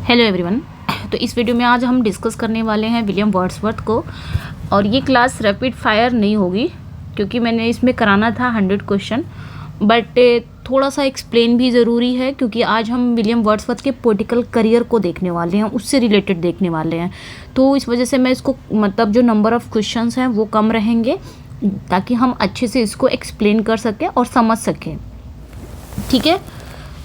Hello everyone. तो इस video में आज हम डिस्कस करने वाले हैं विलियम वर्ड्सवर्थ को। और ये क्लास रैपिड फायर नहीं होगी क्योंकि मैंने इसमें कराना था 100 क्वेश्चन, बट थोड़ा सा एक्सप्लेन भी ज़रूरी है क्योंकि आज हम विलियम वर्ड्सवर्थ के पॉलिटिकल करियर को देखने वाले हैं, उससे रिलेटेड देखने वाले हैं। तो इस वजह से मैं इसको मतलब जो नंबर ऑफ़ क्वेश्चंस हैं वो कम रहेंगे ताकि हम अच्छे से इसको एक्सप्लेन कर सकें और समझ सकें। ठीक है,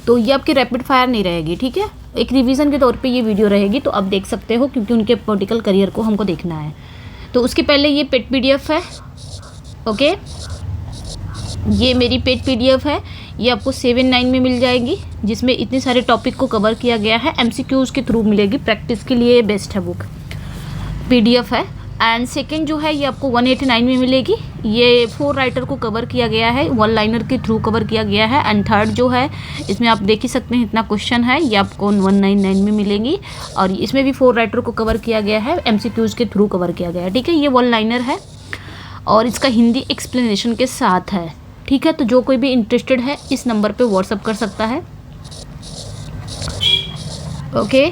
तो ये आपकी रैपिड फायर नहीं रहेगी। ठीक है, एक रिवीजन के तौर पे ये वीडियो रहेगी, तो आप देख सकते हो क्योंकि उनके पॉलिटिकल करियर को हमको देखना है। तो उसके पहले ये पेड पीडीएफ है। ओके, ये मेरी पेड पीडीएफ है, ये आपको 7-9 में मिल जाएगी, जिसमें इतने सारे टॉपिक को कवर किया गया है। एमसीक्यूज के थ्रू मिलेगी, प्रैक्टिस के लिए बेस्ट है बुक, पीडीएफ है। एंड सेकेंड जो है ये आपको 189 में मिलेगी। ये 4 राइटर को कवर किया गया है, 1 लाइनर के थ्रू कवर किया गया है। एंड थर्ड जो है इसमें आप देख ही सकते हैं इतना क्वेश्चन है, ये आपको 199 में मिलेंगी। और इसमें भी 4 राइटर को कवर किया गया है, एमसीक्यूज के थ्रू कवर किया गया है। ठीक है, ये 1 लाइनर है और इसका हिंदी एक्सप्लेनेशन के साथ है। ठीक है, तो जो कोई भी इंटरेस्टेड है इस नंबर पर व्हाट्सअप कर सकता है। ओके,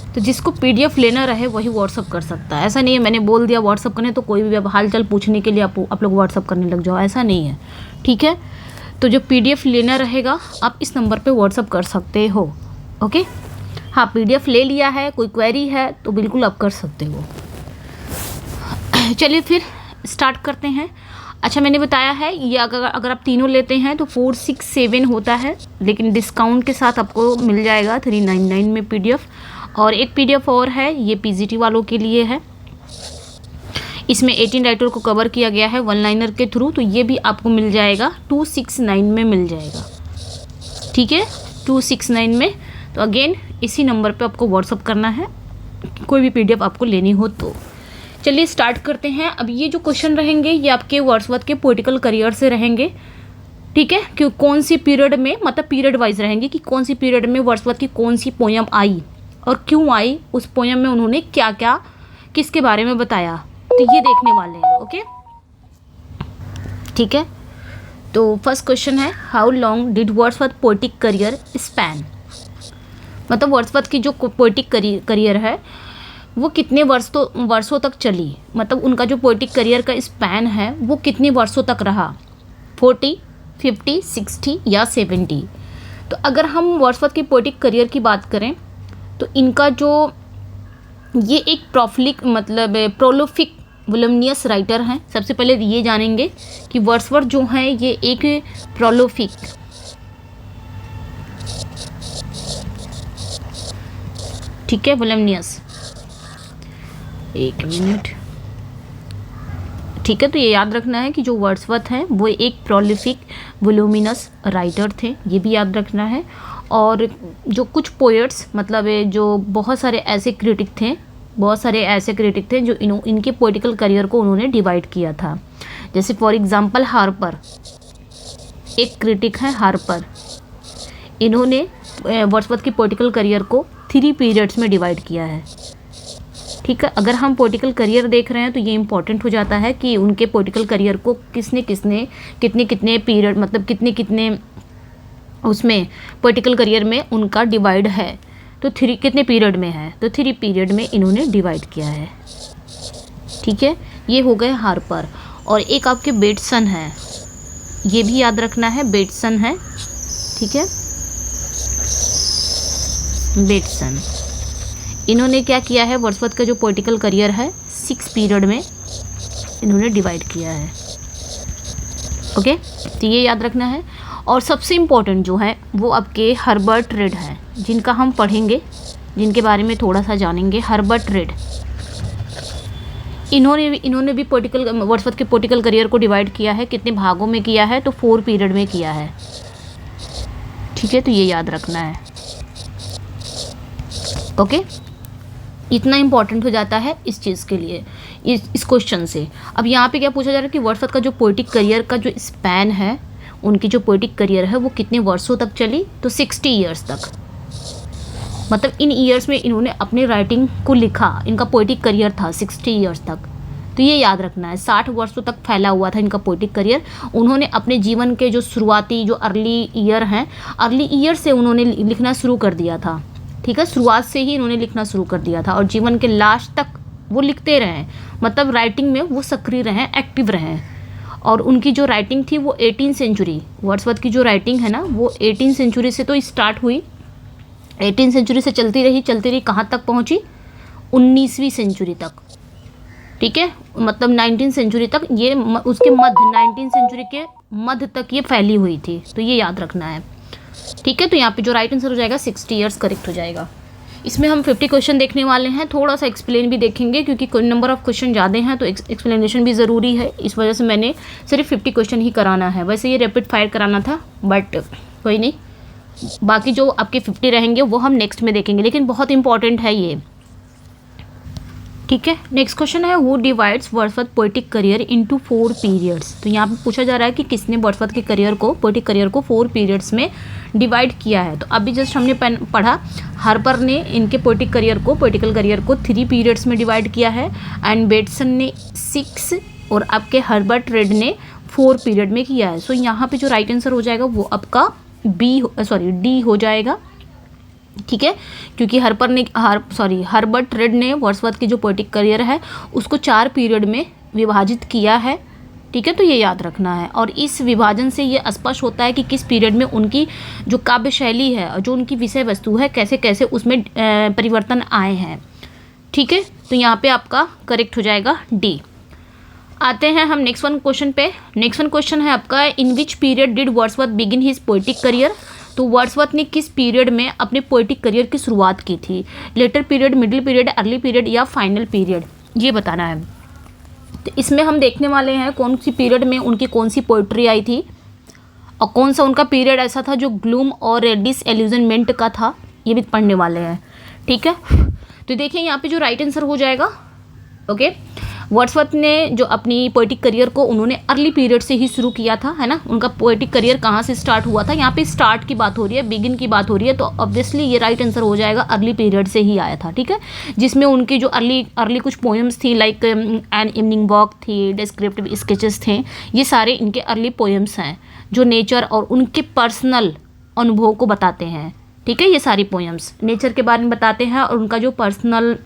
तो जिसको पीडीएफ लेना रहे वही व्हाट्सअप कर सकता है। ऐसा नहीं है मैंने बोल दिया व्हाट्सअप करने तो कोई भी अब हाल चाल पूछने के लिए आप लोग व्हाट्सअप करने लग जाओ, ऐसा नहीं है। ठीक है, तो जो पीडीएफ लेना रहेगा आप इस नंबर पे व्हाट्सअप कर सकते हो। ओके, हाँ, पीडीएफ ले लिया है, कोई क्वेरी है तो बिल्कुल आप कर सकते हो। चलिए फिर स्टार्ट करते हैं। अच्छा, मैंने बताया है ये अगर आप तीनों लेते हैं तो 467 होता है, लेकिन डिस्काउंट के साथ आपको मिल जाएगा 399 में पीडीएफ। और एक पीडीएफ और है, ये पीजीटी वालों के लिए है। इसमें 18 राइटर को कवर किया गया है 1 लाइनर के थ्रू, तो ये भी आपको मिल जाएगा 269 में मिल जाएगा। ठीक है, 269 में। तो अगेन इसी नंबर पे आपको व्हाट्सअप करना है कोई भी पीडीएफ आपको लेनी हो तो। चलिए स्टार्ट करते हैं। अब ये जो क्वेश्चन रहेंगे ये आपके वर्ड्सवर्थ के पॉलिटिकल करियर से रहेंगे। ठीक है, कि कौन सी पीरियड में, मतलब पीरियड वाइज रहेंगे कि कौन सी पीरियड में वर्ड्सवर्थ की कौन सी पोयम आई और क्यों आई, उस पोयम में उन्होंने क्या क्या किसके बारे में बताया, तो ये देखने वाले हैं। ओके, ठीक है। तो फर्स्ट क्वेश्चन है, how long did Wordsworth poetic career span. मतलब वर्ड्सवर्थ की जो पोएटिक करियर है वो कितने वर्षों तक चली, मतलब उनका जो पोएटिक करियर का स्पैन है वो कितने वर्षों तक रहा, 40, 50, 60 या 70। तो अगर हम वर्ड्सवर्थ की पोएटिक करियर की बात करें तो इनका जो ये एक प्रोलिफिक वोलुमिनस राइटर हैं। सबसे पहले ये जानेंगे कि वर्ड्सवर्थ जो हैं ये एक प्रोलिफिक, ठीक है, वोलुमिनस, एक मिनट, ठीक है। तो ये याद रखना है कि जो वर्ड्सवर्थ हैं वो एक प्रोलिफिक वोलुमिनस राइटर थे, ये भी याद रखना है। और जो कुछ पोएट्स, मतलब जो बहुत सारे ऐसे क्रिटिक थे जो इनके पॉलिटिकल करियर को उन्होंने डिवाइड किया था। जैसे फॉर एग्जांपल हार्पर, एक क्रिटिक है हार्पर, इन्होंने वर्ड्सवर्थ की पॉलिटिकल करियर को 3 पीरियड्स में डिवाइड किया है। ठीक है, अगर हम पॉलिटिकल करियर देख रहे हैं तो ये इंपॉर्टेंट हो जाता है कि उनके पॉलिटिकल करियर को कितने पीरियड, मतलब कितने उसमें पॉलिटिकल करियर में उनका डिवाइड है, तो 3 कितने पीरियड में है, तो 3 पीरियड में इन्होंने डिवाइड किया है। ठीक है, ये हो गए हार्पर। और एक आपके बेटसन है, ये भी याद रखना है, बेटसन है। ठीक है, बेटसन, इन्होंने क्या किया है, वर्ड्सवर्थ का जो पॉलिटिकल करियर है 6 पीरियड में इन्होंने डिवाइड किया है। ओके, तो ये याद रखना है। और सबसे इम्पोर्टेंट जो है वो आपके हर्बर्ट रेड है, जिनका हम पढ़ेंगे, जिनके बारे में थोड़ा सा जानेंगे। हर्बर्ट रेड, इन्होंने भी वर्ड्सवर्थ के पॉलिटिकल करियर को डिवाइड किया है, कितने भागों में किया है, तो 4 पीरियड में किया है। ठीक है, तो ये याद रखना है। ओके, इतना इम्पॉर्टेंट हो जाता है इस चीज़ के लिए, इस क्वेश्चन से। अब यहाँ पे क्या पूछा जा रहा है कि वर्ड्सवर्थ का जो पोएटिक करियर का जो स्पैन है, उनकी जो पोएटिक करियर है वो कितने वर्षों तक चली, तो 60 ईयर्स तक। मतलब इन ईयर्स में इन्होंने अपने राइटिंग को लिखा, इनका पोएटिक करियर था 60 ईयर्स तक। तो ये याद रखना है, 60 वर्षों तक फैला हुआ था इनका पोएटिक करियर। उन्होंने अपने जीवन के जो शुरुआती जो अर्ली ईयर हैं, अर्ली ईयर से उन्होंने लिखना शुरू कर दिया था। ठीक है, शुरुआत से ही इन्होंने लिखना शुरू कर दिया था और जीवन के लास्ट तक वो लिखते रहे, मतलब राइटिंग में वो सक्रिय रहे, एक्टिव रहे। और उनकी जो राइटिंग थी वो 18 सेंचुरी, वर्ड्सवर्थ की जो राइटिंग है ना वो 18 सेंचुरी से तो स्टार्ट हुई, 18 सेंचुरी से चलती रही, कहाँ तक पहुँची, 19वीं सेंचुरी तक, ठीक है, मतलब 19 सेंचुरी तक, ये उसके मध्य 19 सेंचुरी के मध्य तक ये फैली हुई थी, तो ये याद रखना है, ठीक है। तो यहाँ पे जो राइट आंसर हो जाएगा 60 ईयर्स करेक्ट हो जाएगा। इसमें हम 50 क्वेश्चन देखने वाले हैं, थोड़ा सा एक्सप्लेन भी देखेंगे क्योंकि नंबर ऑफ क्वेश्चन ज़्यादा हैं तो एक्सप्लेनेशन भी ज़रूरी है, इस वजह से मैंने सिर्फ 50 क्वेश्चन ही कराना है। वैसे ये रैपिड फायर कराना था बट कोई नहीं, बाकी जो आपके 50 रहेंगे वो हम नेक्स्ट में देखेंगे, लेकिन बहुत इंपॉर्टेंट है ये, ठीक है। नेक्स्ट क्वेश्चन है who divides Wordsworth poetic career into 4 periods. तो यहाँ पे पूछा जा रहा है कि किसने वर्ड्सवर्थ के करियर को, पोएटिक करियर को 4 पीरियड्स में डिवाइड किया है। तो अभी जस्ट हमने पढ़ा हार्पर ने इनके पोएटिकल करियर को 3 पीरियड्स में डिवाइड किया है एंड बेटसन ने 6 और आपके हर्बर्ट रेड ने 4 पीरियड में किया है। सो यहाँ पे जो राइट आंसर हो जाएगा वो आपका डी हो जाएगा, ठीक है, क्योंकि हर्बर्ट रेड ने वर्ड्सवर्थ की जो पोएटिक करियर है उसको 4 पीरियड में विभाजित किया है, ठीक है। तो ये याद रखना है और इस विभाजन से ये स्पष्ट होता है कि किस पीरियड में उनकी जो काव्य शैली है और जो उनकी विषय वस्तु है कैसे कैसे उसमें परिवर्तन आए हैं, ठीक है। तो यहाँ पे आपका करेक्ट हो जाएगा डी। आते हैं हम नेक्स्ट वन क्वेश्चन पे। नेक्स्ट वन क्वेश्चन है आपका in which period did Wordsworth begin his poetic career. तो वर्ड्सवर्थ ने किस पीरियड में अपने पोएटिक करियर की शुरुआत की थी, letter period, middle period, early period या फाइनल पीरियड, ये बताना है। तो इसमें हम देखने वाले हैं कौन सी पीरियड में उनकी कौन सी पोइट्री आई थी और कौन सा उनका पीरियड ऐसा था जो ग्लूम और डिसइल्यूजनमेंट का था, ये भी पढ़ने वाले हैं, ठीक है। तो देखिए यहाँ पे जो राइट आंसर हो जाएगा, ओके, वर्ड्सवर्थ ने जो अपनी पोएटिक करियर को उन्होंने अर्ली पीरियड से ही शुरू किया था, है ना। उनका पोएटिक करियर कहाँ से स्टार्ट हुआ था, यहाँ पे स्टार्ट की बात हो रही है, बिगिन की बात हो रही है, तो ऑब्वियसली ये राइट आंसर हो जाएगा अर्ली पीरियड से ही आया था, ठीक है। जिसमें उनकी जो अर्ली कुछ पोएम्स थी लाइक एन इवनिंग वॉक थी, डिस्क्रिप्टिव स्केचेस थे, ये सारे इनके अर्ली पोएम्स हैं जो नेचर और उनके पर्सनल अनुभव को बताते हैं, ठीक है। ये सारी पोएम्स नेचर के बारे में बताते हैं और उनका जो पर्सनल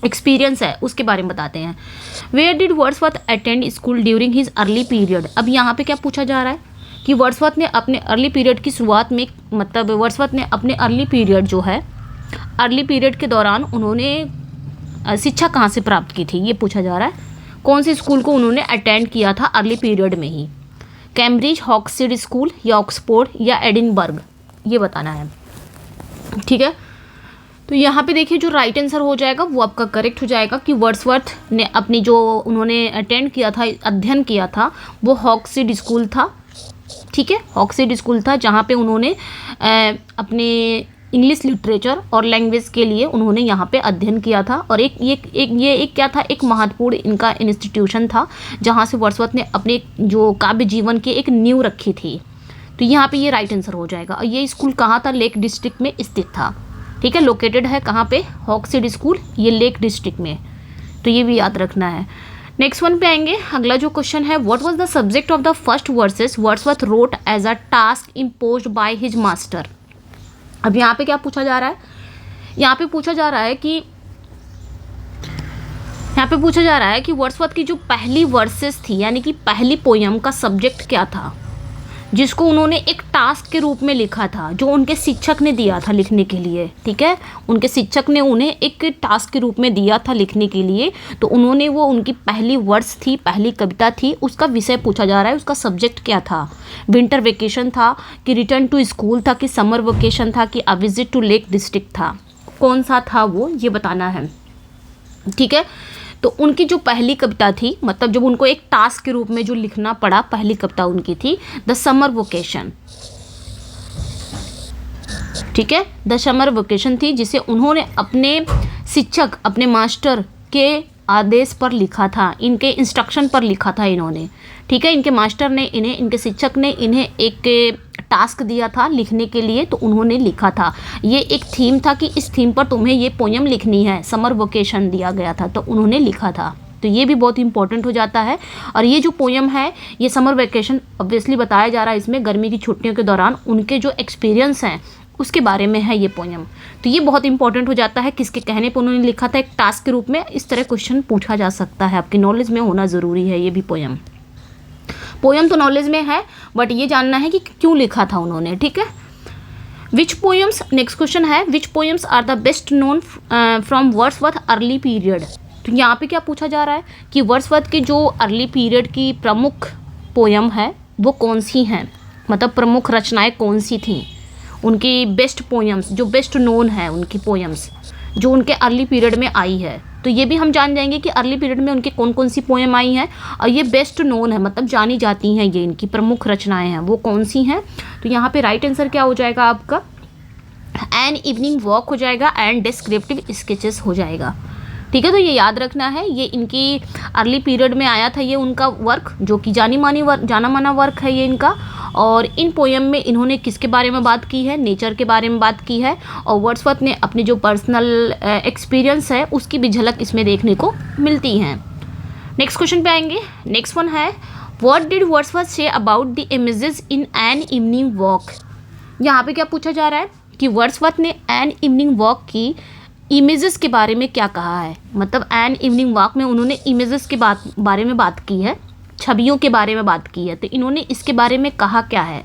एक्सपीरियंस है उसके बारे में बताते हैं। Where did Wordsworth attend school during his early period. अब यहाँ पे क्या पूछा जा रहा है कि वर्ड्सवर्थ ने अपने अर्ली पीरियड की शुरुआत में, मतलब वर्ड्सवर्थ ने अपने अर्ली पीरियड जो है, अर्ली पीरियड के दौरान उन्होंने शिक्षा कहाँ से प्राप्त की थी, ये पूछा जा रहा है। कौन से स्कूल को उन्होंने अटेंड किया था अर्ली पीरियड में ही, कैम्ब्रिज, हॉक्सफोर्ड स्कूल या ऑक्सफोर्ड या एडिनबर्ग, ये बताना है, ठीक है। तो यहाँ पे देखिए जो राइट आंसर हो जाएगा वो आपका करेक्ट हो जाएगा कि वर्ड्सवर्थ ने अपनी जो उन्होंने अटेंड किया था, अध्ययन किया था, वो हॉक्सफोर्ड स्कूल था, ठीक है। हॉक्सफोर्ड स्कूल था जहाँ पे उन्होंने अपने इंग्लिश लिटरेचर और लैंग्वेज के लिए उन्होंने यहाँ पे अध्ययन किया था। और ये क्या था, एक महत्वपूर्ण इनका इंस्टीट्यूशन था जहाँ से वर्ड्सवर्थ ने अपने जो काव्य जीवन की एक नींव रखी थी। तो यहाँ पे ये राइट आंसर हो जाएगा। और ये स्कूल कहाँ था, लेक डिस्ट्रिक्ट में स्थित था, ठीक है। लोकेटेड है कहाँ पे, हॉक्सफोर्ड स्कूल, ये लेक डिस्ट्रिक्ट में, तो ये भी याद रखना है। नेक्स्ट वन पे आएंगे। अगला जो क्वेश्चन है, what was the subject of the first verses Wordsworth wrote as a task imposed by his master. अब यहाँ पे क्या पूछा जा रहा है, यहाँ पे पूछा जा रहा है कि वर्ड्सवर्थ की जो पहली वर्सेस थी, यानी कि पहली पोयम का सब्जेक्ट क्या था, जिसको उन्होंने एक टास्क के रूप में लिखा था, जो उनके शिक्षक ने दिया था लिखने के लिए, ठीक है। उनके शिक्षक ने उन्हें एक टास्क के रूप में दिया था लिखने के लिए, तो उन्होंने वो उनकी पहली वर्ड्स थी, पहली कविता थी, उसका विषय पूछा जा रहा है, उसका सब्जेक्ट क्या था। विंटर वेकेशन था कि रिटर्न टू स्कूल था कि समर वेकेशन था कि a visit to Lake District था, कौन सा था वो, ये बताना है, ठीक है। तो उनकी जो पहली कविता थी, मतलब जब उनको एक टास्क के रूप में जो लिखना पड़ा, पहली कविता उनकी थी द समर वेकेशन, ठीक है। द समर वेकेशन थी जिसे उन्होंने अपने शिक्षक, अपने मास्टर के आदेश पर लिखा था, इनके इंस्ट्रक्शन पर लिखा था इन्होंने, ठीक है। इनके मास्टर ने इन्हें, इनके शिक्षक ने इन्हें एक टास्क दिया था लिखने के लिए, तो उन्होंने लिखा था। ये एक थीम था कि इस थीम पर तुम्हें ये पोयम लिखनी है, समर वेकेशन दिया गया था, तो उन्होंने लिखा था। तो ये भी बहुत इंपॉर्टेंट हो जाता है। और ये जो पोयम है, ये समर वेकेशन ऑब्वियसली बताया जा रहा है इसमें, गर्मी की छुट्टियों के दौरान उनके जो एक्सपीरियंस हैं उसके बारे में है ये पोयम। तो ये बहुत इंपॉर्टेंट हो जाता है, किसके कहने पर उन्होंने लिखा था, एक टास्क के रूप में इस तरह क्वेश्चन पूछा जा सकता है, आपकी नॉलेज में होना ज़रूरी है ये भी पोयम। पोयम तो नॉलेज में है, बट ये जानना है कि क्यों लिखा था उन्होंने, ठीक है। विच पोयम्स, नेक्स्ट क्वेश्चन है, which poems are the best known from Wordsworth early period. तो यहाँ पे क्या पूछा जा रहा है कि वर्ड्सवर्थ की जो अर्ली पीरियड की प्रमुख पोयम है वो कौन सी हैं, मतलब प्रमुख रचनाएं कौन सी थीं, उनकी बेस्ट पोयम्स जो बेस्ट नोन है, उनकी पोयम्स जो उनके अर्ली पीरियड में आई है। तो ये भी हम जान जाएंगे कि अर्ली पीरियड में उनके कौन कौन सी पोयम आई हैं, और ये बेस्ट नोन है, मतलब जानी जाती हैं, ये इनकी प्रमुख रचनाएं हैं वो कौन सी हैं। तो यहाँ पे राइट आंसर क्या हो जाएगा आपका, एन इवनिंग वॉक हो जाएगा एंड डिस्क्रिप्टिव स्केचेस हो जाएगा, ठीक है। तो ये याद रखना है, ये इनकी अर्ली पीरियड में आया था ये उनका वर्क, जो कि जाना माना वर्क है ये इनका। और इन पोयम में इन्होंने किसके बारे में बात की है, नेचर के बारे में बात की है, और वर्ड्सवर्थ ने अपने जो पर्सनल एक्सपीरियंस है उसकी भी झलक इसमें देखने को मिलती हैं। नेक्स्ट क्वेश्चन पे आएंगे। नेक्स्ट वन है, what did Wordsworth say about the images in An Evening walk. यहाँ पे क्या पूछा जा रहा है कि वर्ड्सवर्थ ने एन इवनिंग वॉक की इमेजेस के बारे में क्या कहा है, मतलब एन इवनिंग वॉक में उन्होंने इमेजेस के बारे में बात की है, छवियों के बारे में बात की है। तो इन्होंने इसके बारे में कहा क्या है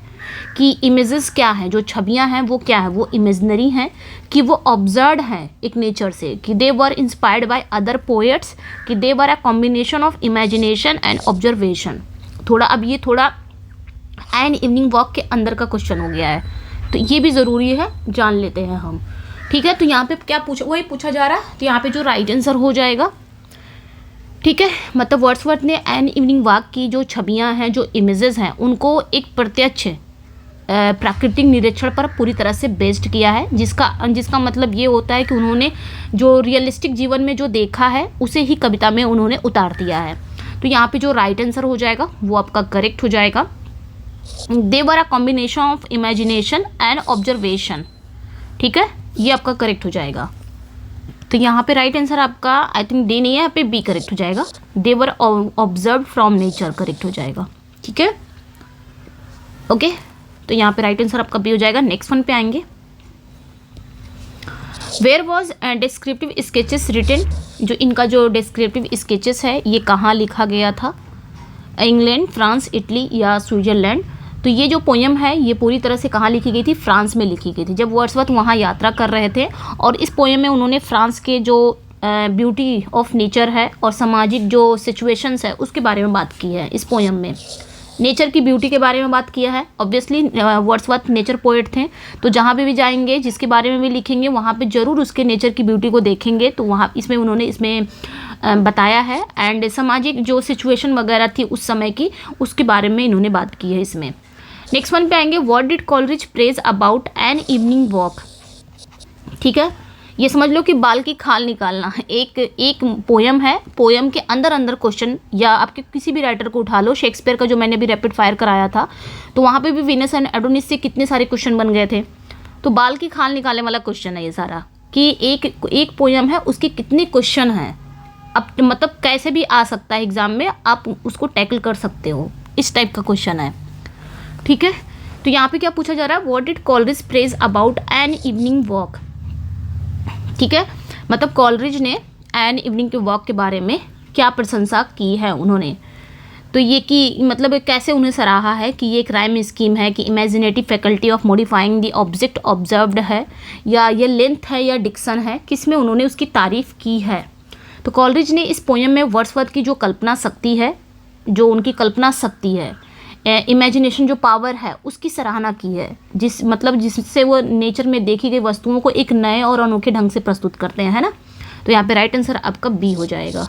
कि इमेजेस क्या हैं, जो छवियां हैं वो क्या है, वो इमेजनरी हैं कि वो ऑब्जर्व्ड हैं एक नेचर से, कि they were inspired by other poets, कि they were a combination of imagination and observation. थोड़ा अब ये थोड़ा एन इवनिंग वॉक के अंदर का क्वेश्चन हो गया है, तो ये भी ज़रूरी है, जान लेते हैं हम, ठीक है। तो यहाँ पे क्या पूछा, वही पूछा जा रहा है, तो यहाँ पे जो राइट आंसर हो जाएगा, ठीक है। मतलब वर्ड्सवर्थ ने एन इवनिंग वॉक की जो छवियां हैं, जो इमेजेस हैं, उनको एक प्रत्यक्ष प्राकृतिक निरीक्षण पर पूरी तरह से बेस्ड किया है, जिसका मतलब ये होता है कि उन्होंने जो रियलिस्टिक जीवन में जो देखा है उसे ही कविता में उन्होंने उतार दिया है। तो यहाँ पे जो राइट आंसर हो जाएगा वो आपका करेक्ट हो जाएगा, they were a combination of imagination and observation, ठीक है, ये आपका करेक्ट हो जाएगा। तो यहाँ पे राइट आंसर आपका आई थिंक डी नहीं है, यहाँ पे बी करेक्ट हो जाएगा, they were observe from nature correct हो जाएगा, ठीक है, ओके। तो यहाँ पे राइट आंसर आपका बी हो जाएगा। नेक्स्ट वन पे आएंगे, where was Descriptive Sketches written. जो इनका जो डिस्क्रिप्टिव स्केचेस है ये कहाँ लिखा गया था, इंग्लैंड, फ्रांस, इटली या स्विट्जरलैंड। तो ये जो पोयम है ये पूरी तरह से कहाँ लिखी गई थी, फ्रांस में लिखी गई थी, जब वर्ड्सवर्थ वहाँ यात्रा कर रहे थे। और इस पोयम में उन्होंने फ्रांस के जो ब्यूटी ऑफ नेचर है और सामाजिक जो सिचुएशंस है उसके बारे में बात की है। इस पोयम में नेचर की ब्यूटी के बारे में बात किया है। ऑब्वियसली वर्ड्सवर्थ नेचर पोएट थे, तो जहाँ पे भी जाएंगे जिसके बारे में भी लिखेंगे वहाँ पे ज़रूर उसके नेचर की ब्यूटी को देखेंगे। तो वहाँ इसमें उन्होंने इसमें बताया है, एंड सामाजिक जो सिचुएशन वगैरह थी उस समय की उसके बारे में इन्होंने बात की है इसमें। नेक्स्ट वन पे आएंगे, what did Coleridge praise about an Evening walk. ठीक है, ये समझ लो कि बाल की खाल निकालना है। एक पोयम है, पोयम के अंदर अंदर क्वेश्चन, या आपके किसी भी राइटर को उठा लो, शेक्सपियर का जो मैंने अभी रैपिड फायर कराया था तो वहाँ पे भी वीनस एंड एडोनिस से कितने सारे क्वेश्चन बन गए थे। तो बाल की खाल निकालने वाला क्वेश्चन है ये सारा, कि एक पोयम है उसके कितने क्वेश्चन हैं। अब मतलब कैसे भी आ सकता है एग्जाम में, आप उसको टैकल कर सकते हो, इस टाइप का क्वेश्चन है। ठीक है, तो यहाँ पे क्या पूछा जा रहा है, what did Coleridge praise about an Evening walk. ठीक है, मतलब कॉलरिज ने एन इवनिंग के वॉक के बारे में क्या प्रशंसा की है उन्होंने। तो ये कि मतलब कैसे उन्हें सराहा है कि ये एक राइम स्कीम है, कि imaginative faculty of modifying the object observed है, या ये लेंथ है या डिक्शन है, किसमें उन्होंने उसकी तारीफ़ की है। तो कॉलरिज ने इस पोयम में वर्ड्सवर्थ की जो कल्पना शक्ति है, जो उनकी कल्पना शक्ति है, इमेजिनेशन जो पावर है, उसकी सराहना की है, जिससे वो नेचर में देखी गई वस्तुओं को एक नए और अनोखे ढंग से प्रस्तुत करते हैं, है ना। तो यहाँ पे राइट आंसर आपका बी हो जाएगा।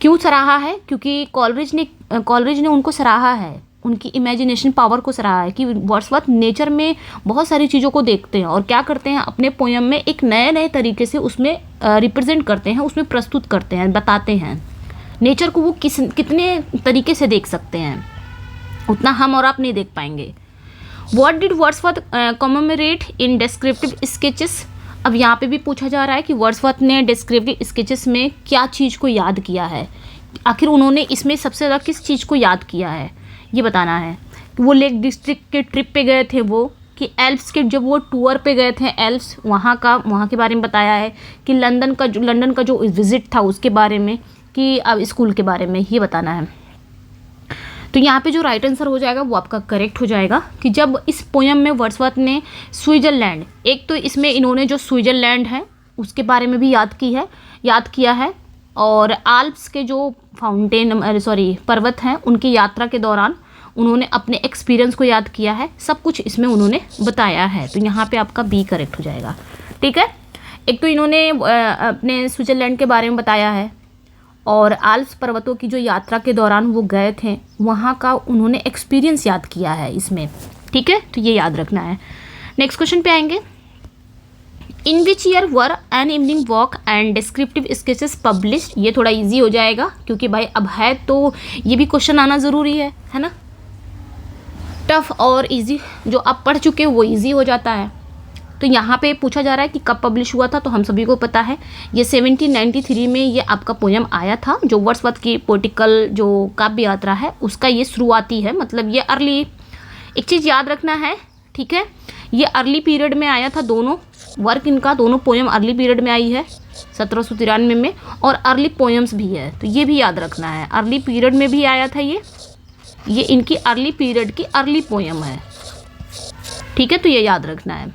क्यों सराहा है, क्योंकि कॉलरिज ने उनको सराहा है, उनकी इमेजिनेशन पावर को सराहा है कि वर्ड्सवर्थ नेचर में बहुत सारी चीज़ों को देखते हैं और क्या करते हैं, अपने पोयम में एक नए तरीके से उसमें रिप्रेजेंट करते हैं, उसमें प्रस्तुत करते हैं, बताते हैं नेचर को वो कितने तरीके से देख सकते हैं, उतना हम और आप नहीं देख पाएंगे। What did Wordsworth commemorate in descriptive sketches. अब यहाँ पे भी पूछा जा रहा है कि वर्ड्सवर्थ ने डिस्क्रिप्टिव स्केचेस में क्या चीज़ को याद किया है, आखिर उन्होंने इसमें सबसे ज़्यादा किस चीज़ को याद किया है, ये बताना है। वो लेक डिस्ट्रिक्ट के ट्रिप पे गए थे वो, कि एल्प्स के जब वो टूर पे गए थे, एल्प्स वहाँ के बारे में बताया है, कि लंदन का जो विज़िट था उसके बारे में, कि अब स्कूल के बारे में ये बताना है। तो यहाँ पे जो राइट आंसर हो जाएगा वो आपका करेक्ट हो जाएगा कि जब इस पोयम में वर्ड्सवर्थ ने स्विट्ज़रलैंड, एक तो इसमें इन्होंने जो स्विट्ज़रलैंड है उसके बारे में भी याद किया है, और आल्प्स के जो पर्वत हैं उनकी यात्रा के दौरान उन्होंने अपने एक्सपीरियंस को याद किया है, सब कुछ इसमें उन्होंने बताया है। तो यहाँ पे आपका बी करेक्ट हो जाएगा। ठीक है, एक तो इन्होंने अपने स्विट्ज़रलैंड के बारे में बताया है, और आल्प्स पर्वतों की जो यात्रा के दौरान वो गए थे वहाँ का उन्होंने एक्सपीरियंस याद किया है इसमें। ठीक है, तो ये याद रखना है। नेक्स्ट क्वेश्चन पे आएंगे। In which year were an Evening Walk and Descriptive Sketches published. ये थोड़ा इजी हो जाएगा क्योंकि भाई अब है तो ये भी क्वेश्चन आना ज़रूरी है ना। टफ और इजी, जो आप पढ़ चुके हो वो इजी हो जाता है। तो यहाँ पे पूछा जा रहा है कि कब पब्लिश हुआ था, तो हम सभी को पता है ये 1793 में ये आपका पोयम आया था, जो वर्ड्सवर्थ की पोएटिकल जो काव्य यात्रा है उसका ये शुरुआती है, मतलब ये अर्ली। एक चीज़ याद रखना है, ठीक है, ये अर्ली पीरियड में आया था, दोनों वर्क इनका, दोनों पोयम अर्ली पीरियड में आई है 1793 में, और अर्ली पोयम्स भी है, तो ये भी याद रखना है। अर्ली पीरियड में भी आया था ये इनकी अर्ली पीरियड की अर्ली पोयम है। ठीक है, तो ये याद रखना है।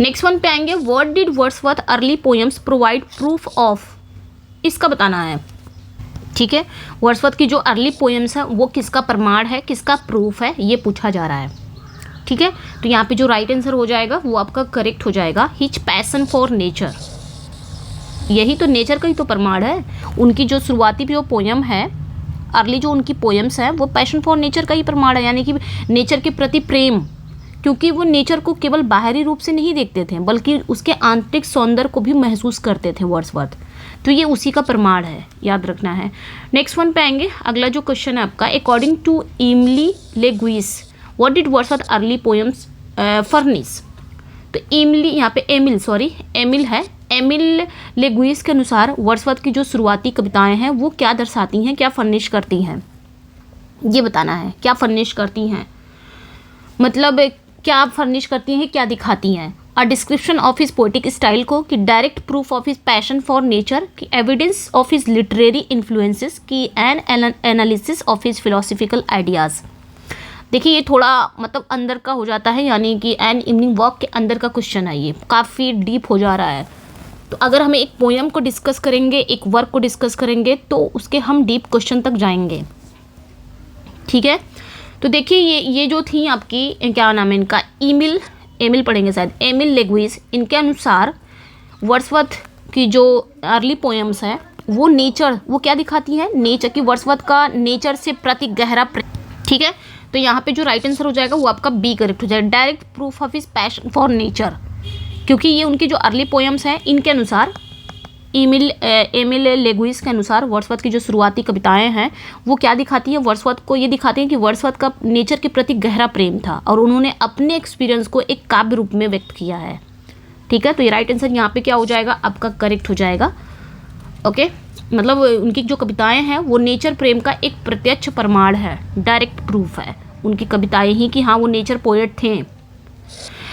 नेक्स्ट वन पे आएंगे। What did Wordsworth early poems provide proof of. इसका बताना है। ठीक है, वर्ड्सवर्थ की जो अर्ली पोएम्स है वो किसका प्रमाण है, किसका प्रूफ है, ये पूछा जा रहा है। ठीक है, तो यहाँ पे जो राइट आंसर हो जाएगा वो आपका करेक्ट हो जाएगा, हिज पैशन फॉर नेचर। यही तो नेचर का ही तो प्रमाण है। उनकी जो शुरुआती जो पोयम है, अर्ली जो उनकी पोएम्स हैं वो पैशन फॉर नेचर का ही प्रमाण है, यानी कि नेचर के प्रति प्रेम, क्योंकि वो नेचर को केवल बाहरी रूप से नहीं देखते थे बल्कि उसके आंतरिक सौंदर्य को भी महसूस करते थे वर्ड्सवर्थ। तो ये उसी का प्रमाण है, याद रखना है। नेक्स्ट वन पे आएंगे। अगला जो क्वेश्चन है आपका, according to Emily Legouis what did Wordsworth early poems furnish. तो एमिली, यहाँ पे एमिल है, एमिल लेगुइस के अनुसार वर्ड्सवर्थ की जो शुरुआती कविताएं हैं वो क्या दर्शाती हैं, क्या फर्निश करती हैं, ये बताना है। क्या फर्निश करती हैं, मतलब क्या फर्निश करती हैं, क्या दिखाती हैं। A description of his poetic style को, कि direct proof of his passion for nature, की evidence of his literary influences, की an analysis of his philosophical ideas. देखिए ये थोड़ा मतलब अंदर का हो जाता है, यानी कि एन इवनिंग वॉक के अंदर का क्वेश्चन है, ये काफ़ी डीप हो जा रहा है। तो अगर हम एक पोएम को डिस्कस करेंगे, एक वर्क को डिस्कस करेंगे, तो उसके हम डीप क्वेश्चन तक जाएंगे। ठीक है, तो देखिए ये जो थी आपकी, क्या नाम है इनका, एमिल पढ़ेंगे शायद, एमिल लेगुइस, इनके अनुसार वर्ड्सवर्थ की जो अर्ली पोएम्स हैं वो नेचर, वो क्या दिखाती हैं, नेचर की, वर्ड्सवर्थ का नेचर से प्रति गहरा ठीक है, तो यहाँ पे जो राइट आंसर हो जाएगा वो आपका बी करेक्ट हो जाएगा, direct proof of his passion for nature. क्योंकि ये उनकी जो अर्ली पोएम्स हैं इनके अनुसार, एमिल लेगुइस के अनुसार वर्ड्सवर्थ की जो शुरुआती कविताएं हैं वो क्या दिखाती है, वर्ड्सवर्थ को ये दिखाती हैं कि वर्ड्सवर्थ का नेचर के प्रति गहरा प्रेम था और उन्होंने अपने एक्सपीरियंस को एक काव्य रूप में व्यक्त किया है। ठीक है, तो ये राइट आंसर यहाँ पे क्या हो जाएगा, आपका करेक्ट हो जाएगा। ओके, मतलब उनकी जो कविताएं हैं वो नेचर प्रेम का एक प्रत्यक्ष प्रमाण है, डायरेक्ट प्रूफ है उनकी कविताएं ही कि हाँ वो नेचर पोएट थे।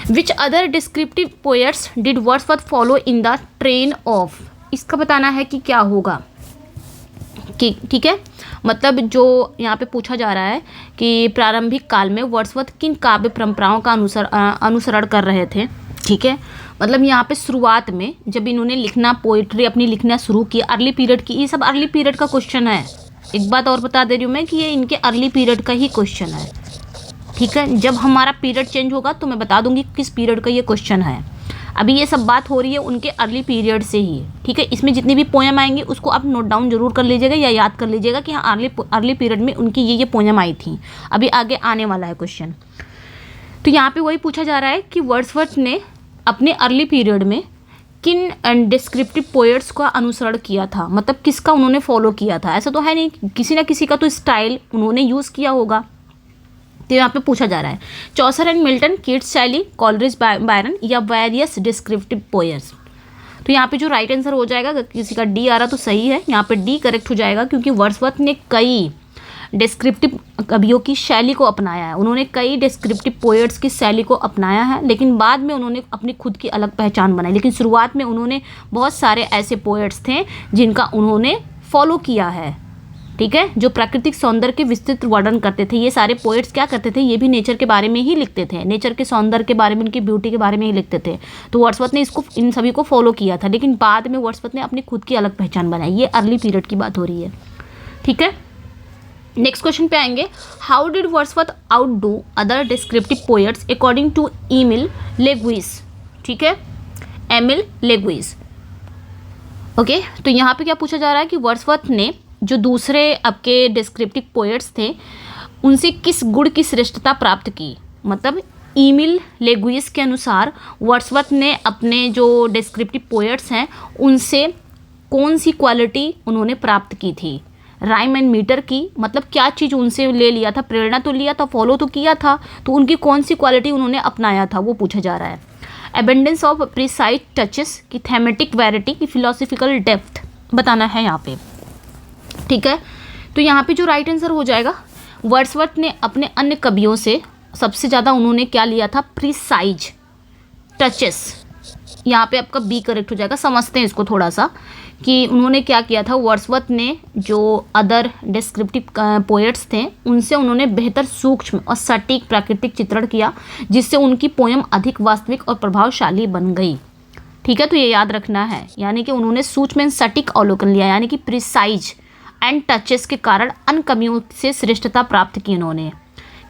Which other descriptive poets did Wordsworth follow in the train of. इसका बताना है कि क्या होगा, कि ठीक है, मतलब जो यहाँ पे पूछा जा रहा है कि प्रारंभिक काल में वर्ड्सवर्थ किन काव्य परंपराओं का अनुसरण कर रहे थे। ठीक है, मतलब यहाँ पे शुरुआत में जब इन्होंने लिखना, पोइट्री अपनी लिखना शुरू की, अर्ली पीरियड की, ये सब अर्ली पीरियड का क्वेश्चन है। एक बात और बता दे रही हूँ मैं कि ये इनके अर्ली पीरियड का ही क्वेश्चन है। ठीक है, जब हमारा पीरियड चेंज होगा तो मैं बता दूंगी किस पीरियड का ये क्वेश्चन है। अभी ये सब बात हो रही है उनके अर्ली पीरियड से ही। ठीक है, इसमें जितनी भी पोएम आएंगी उसको आप नोट डाउन जरूर कर लीजिएगा या याद कर लीजिएगा कि हाँ अर्ली पीरियड में उनकी ये पोएम आई थी। अभी आगे आने वाला है क्वेश्चन। तो यहाँ पे वही पूछा जा रहा है कि वर्ड्सवर्थ ने अपने अर्ली पीरियड में किन डिस्क्रिप्टिव पोएट्स का अनुसरण किया था, मतलब किसका उन्होंने फॉलो किया था। ऐसा तो है नहीं, किसी ना किसी का तो स्टाइल उन्होंने यूज़ किया होगा। तो यहाँ पे पूछा जा रहा है चौसर एंड मिल्टन, कीट्स शैली, कॉलरिज बायरन या वेरियस डिस्क्रिप्टिव पोएट्स। तो यहाँ पे जो राइट आंसर हो जाएगा, अगर किसी का डी आ रहा तो सही है, यहाँ पे डी करेक्ट हो जाएगा क्योंकि वर्ड्सवर्थ ने कई डिस्क्रिप्टिव कवियों की शैली को अपनाया है। उन्होंने कई डिस्क्रिप्टिव पोएट्स की शैली को अपनाया है, लेकिन बाद में उन्होंने अपनी खुद की अलग पहचान बनाई। लेकिन शुरुआत में उन्होंने बहुत सारे ऐसे पोएट्स थे जिनका उन्होंने फॉलो किया है, ठीक है, जो प्राकृतिक सौंदर्य के विस्तृत वर्णन करते थे। ये सारे पोएट्स क्या करते थे, ये भी नेचर के बारे में ही लिखते थे, नेचर के सौंदर्य के बारे में, उनकी ब्यूटी के बारे में ही लिखते थे। तो वर्ड्सवर्थ ने इन सभी को फॉलो किया था, लेकिन बाद में वर्ड्सवर्थ ने अपनी खुद की अलग पहचान बनाई। ये अर्ली पीरियड की बात हो रही है, ठीक है। नेक्स्ट क्वेश्चन पे आएंगे, how did Wordsworth outdo other descriptive poets according to Emil Legouis, ठीक है, एमिल लेग्विस। ओके, तो यहाँ पे क्या पूछा जा रहा है कि वर्ड्सवर्थ ने जो दूसरे आपके डिस्क्रिप्टिव पोएट्स थे उनसे किस गुण की श्रेष्ठता प्राप्त की। मतलब एमिल लेग्विस के अनुसार वर्ड्सवर्थ ने अपने जो डिस्क्रिप्टिव पोएट्स हैं उनसे कौन सी क्वालिटी उन्होंने प्राप्त की थी, राइम एंड मीटर की, मतलब क्या चीज़ उनसे ले लिया था, प्रेरणा तो लिया था, फॉलो तो किया था, तो उनकी कौन सी क्वालिटी उन्होंने अपनाया था वो पूछा जा रहा है। एबंडेंस ऑफ प्रिसाइज टचेस की, थेमेटिक वैरायटी की, फिलोसफिकल डेप्थ बताना है यहाँ पे, ठीक है। तो यहाँ पे जो राइट आंसर हो जाएगा, वर्ड्सवर्थ ने अपने अन्य कवियों से सबसे ज़्यादा उन्होंने क्या लिया था, प्रिसाइज टचेस। यहाँ पे आपका बी करेक्ट हो जाएगा। समझते हैं इसको थोड़ा सा कि उन्होंने क्या किया था, वर्ड्सवर्थ ने जो अदर डिस्क्रिप्टिव पोएट्स थे उनसे उन्होंने बेहतर सूक्ष्म और सटीक प्राकृतिक चित्रण किया, जिससे उनकी पोयम अधिक वास्तविक और प्रभावशाली बन गई, ठीक है। तो ये याद रखना है, यानी कि उन्होंने सूक्ष्म एवं सटीक अवलोकन लिया, यानी कि प्रिसाइज एंड टचेस के कारण अन्य कवियों से श्रेष्ठता प्राप्त की इन्होंने,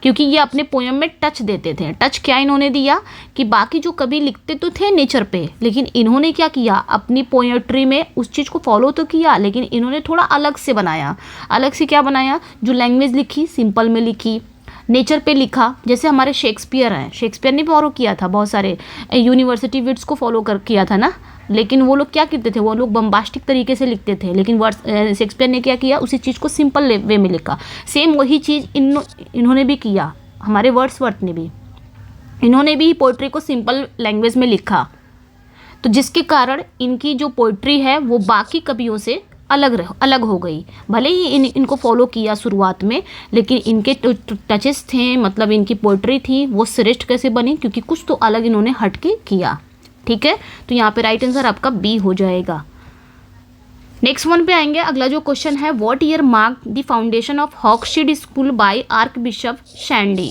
क्योंकि ये अपने पोयम में टच देते थे। टच क्या इन्होंने दिया कि बाकी जो कवि लिखते तो थे नेचर पे, लेकिन इन्होंने क्या किया, अपनी पोएट्री में उस चीज़ को फॉलो तो किया, लेकिन इन्होंने थोड़ा अलग से बनाया। अलग से क्या बनाया, जो लैंग्वेज लिखी सिंपल में लिखी, नेचर पे लिखा। जैसे हमारे शेक्सपियर हैं, शेक्सपियर ने फॉलो किया था, बहुत सारे यूनिवर्सिटी विट्स को फॉलो कर किया था ना, लेकिन वो लोग क्या करते थे, वो लोग बम्बास्टिक तरीके से लिखते थे, लेकिन शेक्सपियर ने क्या किया, उसी चीज़ को सिंपल वे में लिखा। सेम वही चीज़ इन्होंने भी किया, हमारे वर्ड्सवर्थ ने भी, इन्होंने भी पोइट्री को सिंपल लैंग्वेज में लिखा, तो जिसके कारण इनकी जो पोइट्री है वो बाकी कवियों से अलग हो गई। भले ही इनको फॉलो किया शुरुआत में, लेकिन इनके टचेस थे, मतलब इनकी पोइट्री थी वो श्रेष्ठ कैसे बनी, क्योंकि कुछ तो अलग इन्होंने हट के किया, ठीक है। तो यहाँ पे राइट आंसर आपका बी हो जाएगा। नेक्स्ट वन पे आएंगे। अगला जो क्वेश्चन है, what year mark the foundation of Hawkshead school by archbishop Sandys,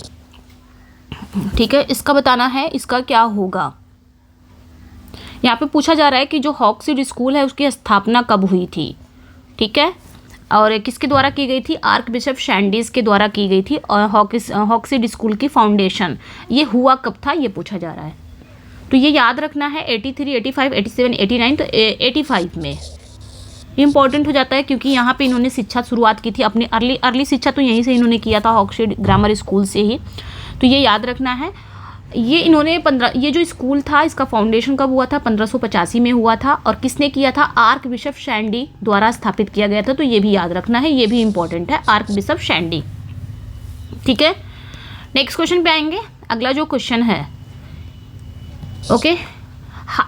ठीक है, इसका बताना है, इसका क्या होगा। यहाँ पे पूछा जा रहा है कि जो हॉक्सशीड स्कूल है उसकी स्थापना कब हुई थी, ठीक है, और किसके द्वारा की गई थी, आर्क बिशप शैंडीज के द्वारा की गई थी। और हॉक्सशीड स्कूल की फाउंडेशन ये हुआ कब था, ये पूछा जा रहा है। तो ये याद रखना है 83, 85, 87, 89, तो 85 में इम्पॉर्टेंट हो जाता है, क्योंकि यहाँ पे इन्होंने शिक्षा शुरुआत की थी, अपनी अर्ली शिक्षा तो यहीं से इन्होंने किया था, हॉक्सशीड ग्रामर स्कूल से ही। तो ये याद रखना है। ये इन्होंने ये जो स्कूल था इसका फाउंडेशन कब हुआ था, 1585 में हुआ था, और किसने किया था, आर्क बिशप शैंडी द्वारा स्थापित किया गया था। तो ये भी याद रखना है, ये भी इंपॉर्टेंट है, आर्क बिशप शैंडी, ठीक है। नेक्स्ट क्वेश्चन पे आएंगे। अगला जो क्वेश्चन है, ओके,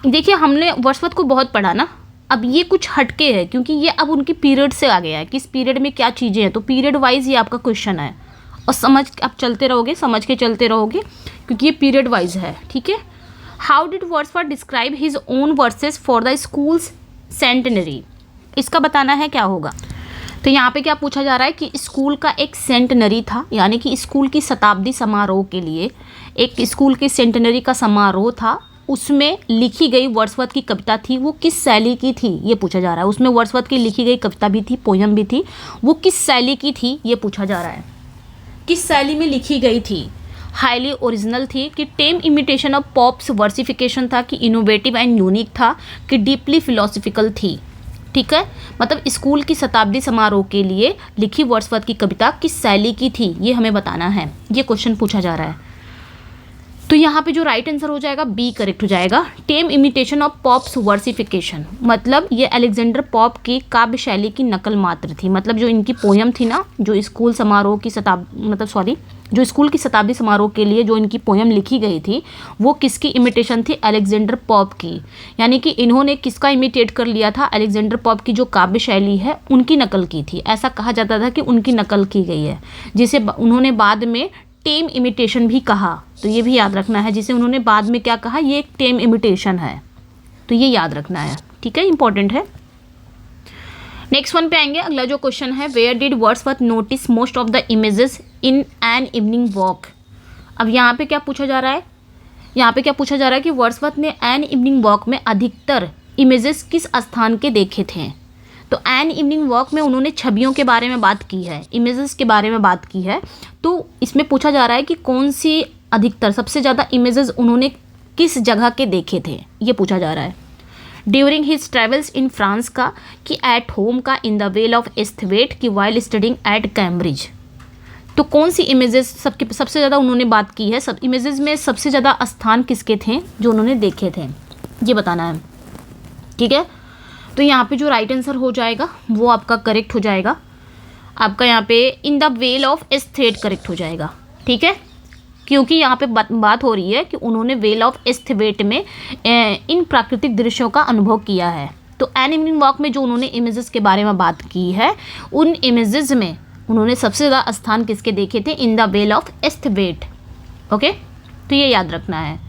देखिए हमने वर्ड्सवर्थ को बहुत पढ़ा ना, अब ये कुछ हटके है, क्योंकि ये अब उनकी पीरियड से आ गया है, किस पीरियड में क्या चीज़ें हैं, तो पीरियड वाइज ये आपका क्वेश्चन है, और आप चलते रहोगे, समझ के चलते रहोगे, क्योंकि ये पीरियड वाइज है, ठीक है। How did Wordsworth describe his own versus for the schools centenary, इसका बताना है क्या होगा। तो यहाँ पे क्या पूछा जा रहा है कि स्कूल का एक सेंटेनरी था, यानी कि स्कूल की शताब्दी समारोह के लिए एक स्कूल के सेंटेनरी का समारोह था, उसमें लिखी गई वर्ड्सवर्थ की कविता थी, वो किस शैली की थी ये पूछा जा रहा है। उसमें वर्ड्सवर्थ की लिखी गई कविता भी थी, पोयम भी थी, वो किस शैली की थी ये पूछा जा रहा है, किस शैली में लिखी गई थी। हाईली ओरिजिनल थी, कि टेम इमिटेशन ऑफ पॉप्स वर्सिफिकेशन था, कि इनोवेटिव एंड यूनिक था, कि डीपली फिलोसफिकल थी, ठीक है। मतलब स्कूल की शताब्दी समारोह के लिए लिखी वर्ड्सवर्थ की कविता किस शैली की थी ये हमें बताना है, ये क्वेश्चन पूछा जा रहा है। तो यहाँ पे जो राइट आंसर हो जाएगा बी करेक्ट हो जाएगा। टेम इमिटेशन ऑफ पॉप्स वर्सिफिकेशन, मतलब ये अलेक्जेंडर पॉप की काव्य शैली की नकल मात्र थी। मतलब जो इनकी पोयम थी ना, जो स्कूल समारोह की जो स्कूल की शताब्दी समारोह के लिए जो इनकी पोयम लिखी गई थी वो किसकी इमिटेशन थी? अलेक्जेंडर पॉप की। यानी कि इन्होंने किसका इमिटेट कर लिया था? अलेक्जेंडर पॉप की जो काव्य शैली है उनकी नकल की थी। ऐसा कहा जाता था कि उनकी नकल की गई है, जिसे उन्होंने बाद में टेम इमिटेशन भी कहा। तो ये भी याद रखना है, जिसे उन्होंने बाद में क्या कहा? ये एक टेम इमिटेशन है। तो ये याद रखना है, ठीक है, इंपॉर्टेंट है। नेक्स्ट वन पे आएंगे। अगला जो क्वेश्चन है, where did Wordsworth notice most of the images in An Evening Walk. अब यहाँ पे क्या पूछा जा रहा है? यहाँ पे क्या पूछा जा रहा है कि वर्ड्सवर्थ ने एन इवनिंग वॉक में अधिकतर इमेजेस किस स्थान के देखे थे? तो एन इवनिंग वॉक में उन्होंने छवियों के बारे में बात की है, इमेजेस के बारे में बात की है। तो इसमें पूछा जा रहा है कि कौन सी अधिकतर, सबसे ज़्यादा इमेजेस उन्होंने किस जगह के देखे थे, ये पूछा जा रहा है। During his travels in France का, कि एट होम का, इन द वेल ऑफ एस्थवेट की, वाइल स्टडिंग एट कैम्ब्रिज। तो कौन सी इमेजेस सबसे ज़्यादा उन्होंने बात की है? सब इमेजेस में सबसे ज़्यादा स्थान किसके थे जो उन्होंने देखे थे, ये बताना है, ठीक है। तो यहाँ पे जो राइट आंसर हो जाएगा वो आपका करेक्ट हो जाएगा। आपका यहाँ पे in the vale of Esthwaite correct हो जाएगा, ठीक है, क्योंकि यहाँ पे बात हो रही है कि उन्होंने वेल ऑफ एस्थवेट में इन प्राकृतिक दृश्यों का अनुभव किया है। तो एन इवनिंग वॉक में जो उन्होंने इमेजेस के बारे में बात की है, उन इमेजेस में उन्होंने सबसे ज़्यादा स्थान किसके देखे थे? In the vale of Esthwaite. Okay, तो ये याद रखना है।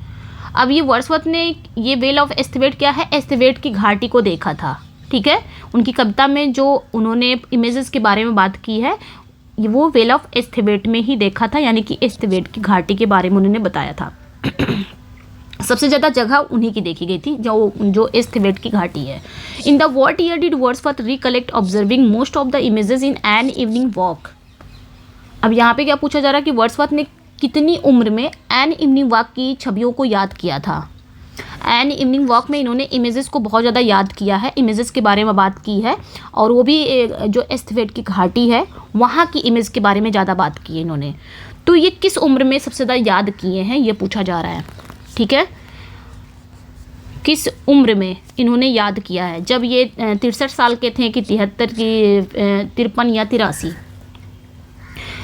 अब ये वर्ड्सवर्थ ने ये वेल ऑफ एस्थवेट क्या है? एस्थवेट की घाटी को देखा था, ठीक है। उनकी कविता में जो उन्होंने इमेजेस के बारे में बात की है वो वेल ऑफ एस्थवेट में ही देखा था, यानी कि एस्थवेट की घाटी के बारे में उन्होंने बताया था। सबसे ज़्यादा जगह उन्हीं की देखी गई थी, जो एस्थवेट की घाटी है। In the what year did Wordsworth recollect observing most of the images in An Evening Walk. अब यहाँ पे क्या पूछा जा रहा है कि वर्ड्सवर्थ ने कितनी उम्र में एन इवनिंग वॉक की छवियों को याद किया था? एन इवनिंग वॉक में इन्होंने इमेजेस को बहुत ज़्यादा याद किया है, इमेजेस के बारे में बात की है, और वो भी जो एस्थवेट की घाटी है वहाँ की इमेज के बारे में ज़्यादा बात की है इन्होंने। तो ये किस उम्र में सबसे ज़्यादा याद किए हैं ये पूछा जा रहा है, ठीक है। किस उम्र में इन्होंने याद किया है? जब ये 63 साल के थे कि 73 की 53 या 83?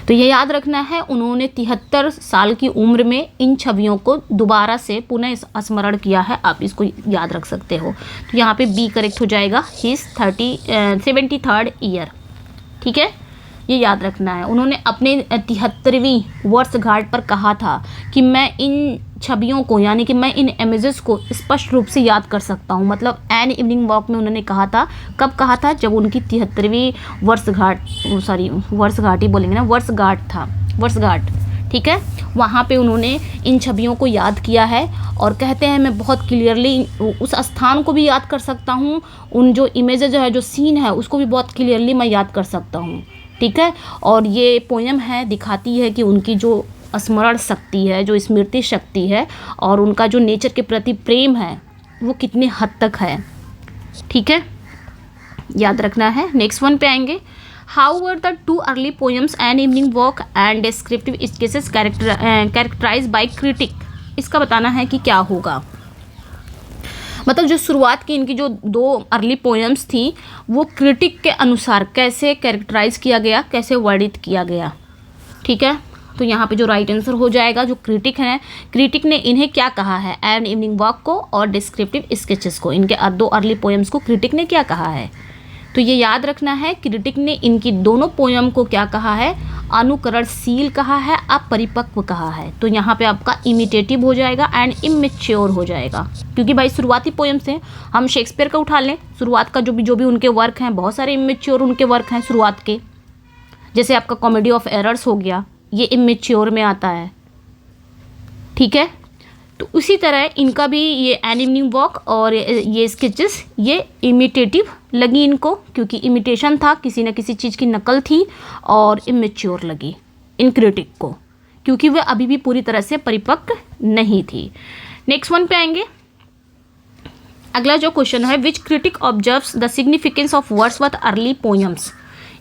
तो ये याद रखना है, उन्होंने 73 साल की उम्र में इन छवियों को दोबारा से पुनः स्मरण किया है। आप इसको याद रख सकते हो। तो यहाँ पे बी करेक्ट हो जाएगा, हिज 73rd ईयर, ठीक है, ये याद रखना है। उन्होंने अपने 73वीं वर्षगांठ पर कहा था कि मैं इन छवियों को, यानी कि मैं इन इमेजेस को स्पष्ट रूप से याद कर सकता हूँ। मतलब एन इवनिंग वॉक में उन्होंने कहा था, कब कहा था? जब उनकी 73वीं वर्षगांठ ही बोलेंगे ना, वर्षगांठ, ठीक है, वहाँ पे उन्होंने इन छवियों को याद किया है। और कहते हैं मैं बहुत क्लियरली उस स्थान को भी याद कर सकता हूँ, उन जो इमेजेस जो है, जो सीन है, उसको भी बहुत क्लियरली मैं याद कर सकता हूँ, ठीक है। और ये पोएम है, दिखाती है कि उनकी जो स्मरण शक्ति है, जो स्मृति शक्ति है, और उनका जो नेचर के प्रति प्रेम है वो कितने हद तक है, ठीक है, याद रखना है। नेक्स्ट वन पे आएंगे। How were the 2 early poems An Evening Walk and Descriptive Sketches characterise by critic. इसका बताना है कि क्या होगा। मतलब जो शुरुआत की इनकी जो 2 अर्ली पोएम्स थी वो क्रिटिक के अनुसार कैसे कैरेक्टराइज किया गया, कैसे वर्णित किया गया, ठीक है। तो यहाँ पे जो राइट आंसर हो जाएगा, जो क्रिटिक है, क्रिटिक ने इन्हें क्या कहा है? एन इवनिंग वॉक को और डिस्क्रिप्टिव स्केचेस को, इनके 2 अर्ली पोएम्स को क्रिटिक ने क्या कहा है? तो ये याद रखना है, क्रिटिक ने इनकी दोनों पोएम को क्या कहा है? अनुकरणशील कहा है, अपरिपक्व कहा है। तो यहाँ पे आपका इमिटेटिव हो जाएगा एंड इमेच्योर हो जाएगा, क्योंकि भाई शुरुआती पोएम से हम शेक्सपियर का उठा लें, शुरुआत का जो भी उनके वर्क हैं, बहुत सारे इमेच्योर उनके वर्क हैं शुरुआत के। जैसे आपका कॉमेडी ऑफ एरर्स हो गया, ये इमेच्योर में आता है, ठीक है। तो उसी तरह इनका भी ये एन इवनिंग वॉक और ये स्केचेस ये इमिटेटिव लगी इनको, क्योंकि इमिटेशन था, किसी न किसी चीज़ की नकल थी, और इमेच्योर लगी इन क्रिटिक को, क्योंकि वह अभी भी पूरी तरह से परिपक्व नहीं थी। नेक्स्ट वन पे आएंगे। अगला जो क्वेश्चन है, which critic observes the significance of Wordsworth early poems.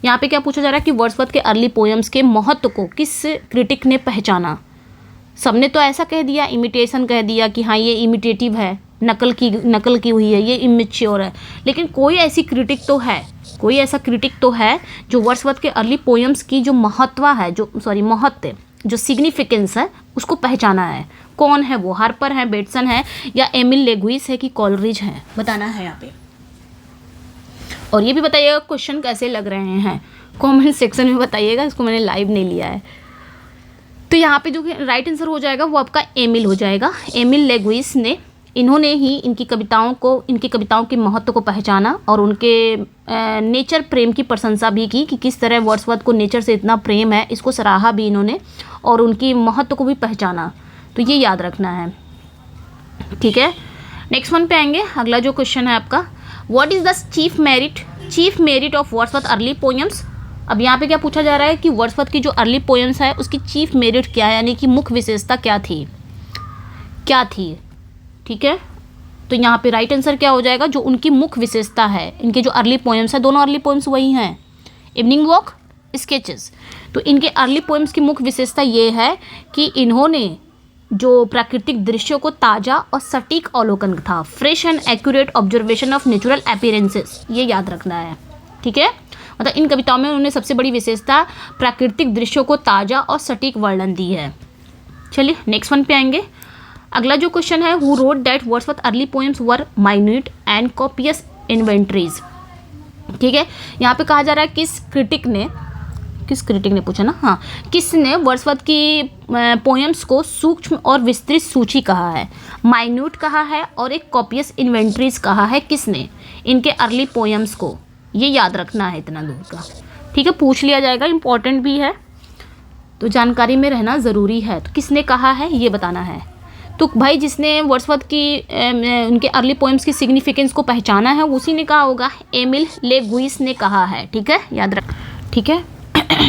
यहाँ पे क्या पूछा जा रहा है कि वर्ड्सवर्थ के अर्ली पोएम्स के महत्व को किस क्रिटिक ने पहचाना। सबने तो ऐसा कह दिया, इमिटेशन कह दिया कि हाँ ये इमिटेटिव है, नकल की हुई है, ये इमेच्योर है, लेकिन कोई ऐसा क्रिटिक तो है जो वर्ड्सवर्थ के अर्ली पोएम्स की जो महत्व है, महत्व जो सिग्निफिकेंस है उसको पहचाना है। कौन है वो, हार्पर है, बेटसन है, या एमिल लेगुइस है कि कॉलरिज है, बताना है यहाँ पे। और ये भी बताइएगा क्वेश्चन कैसे लग रहे हैं, कमेंट सेक्शन में बताइएगा, इसको मैंने लाइव नहीं लिया है। तो यहाँ पे जो राइट आंसर हो जाएगा वो आपका एमिल हो जाएगा। एमिल लेगुइस ने, इन्होंने ही इनकी कविताओं के महत्व को पहचाना और उनके नेचर प्रेम की प्रशंसा भी की कि किस तरह वर्ड्सवर्थ को नेचर से इतना प्रेम है, इसको सराहा भी इन्होंने और उनकी महत्व को भी पहचाना। तो ये याद रखना है, ठीक है। नेक्स्ट वन पे आएंगे। अगला जो क्वेश्चन है आपका, what is the chief merit of Wordsworth early poems. अब यहाँ पे क्या पूछा जा रहा है कि वर्ड्सवर्थ की जो अर्ली पोएम्स है उसकी चीफ मेरिट क्या है, यानी कि मुख्य विशेषता क्या थी, ठीक है। तो यहाँ पे राइट आंसर क्या हो जाएगा, जो उनकी मुख्य विशेषता है, इनके जो अर्ली पोएम्स है, दोनों अर्ली पोएम्स वही हैं, इवनिंग वॉक, स्केचेस। तो इनके अर्ली पोएम्स की मुख्य विशेषता ये है कि इन्होंने जो प्राकृतिक दृश्यों को ताज़ा और सटीक अवलोकन था, fresh and accurate observation of natural appearances, ये याद रखना है, ठीक है। मतलब इन कविताओं में उन्होंने सबसे बड़ी विशेषता प्राकृतिक दृश्यों को ताज़ा और सटीक वर्णन दी है। चलिए नेक्स्ट वन पे आएंगे। अगला जो क्वेश्चन है, who wrote that Wordsworth early poems were minute and copious inventories, ठीक है। यहाँ पे कहा जा रहा है किस क्रिटिक ने पूछा ना, हाँ, किसने वर्ड्सवर्थ की पोएम्स को सूक्ष्म और विस्तृत सूची कहा है, माइन्यूट कहा है और एक कॉपियस इन्वेंटरीज कहा है, किसने, इनके अर्ली पोएम्स को। ये याद रखना है इतना दूर का, ठीक है, पूछ लिया जाएगा, इंपॉर्टेंट भी है, तो जानकारी में रहना ज़रूरी है। तो किसने कहा है ये बताना है। तो भाई जिसने वर्ड्सवर्थ की उनके अर्ली पोएम्स की सिग्निफिकेंस को पहचाना है उसी ने कहा होगा, एमिल लेगुइस ने कहा है, ठीक है, याद रख, ठीक है।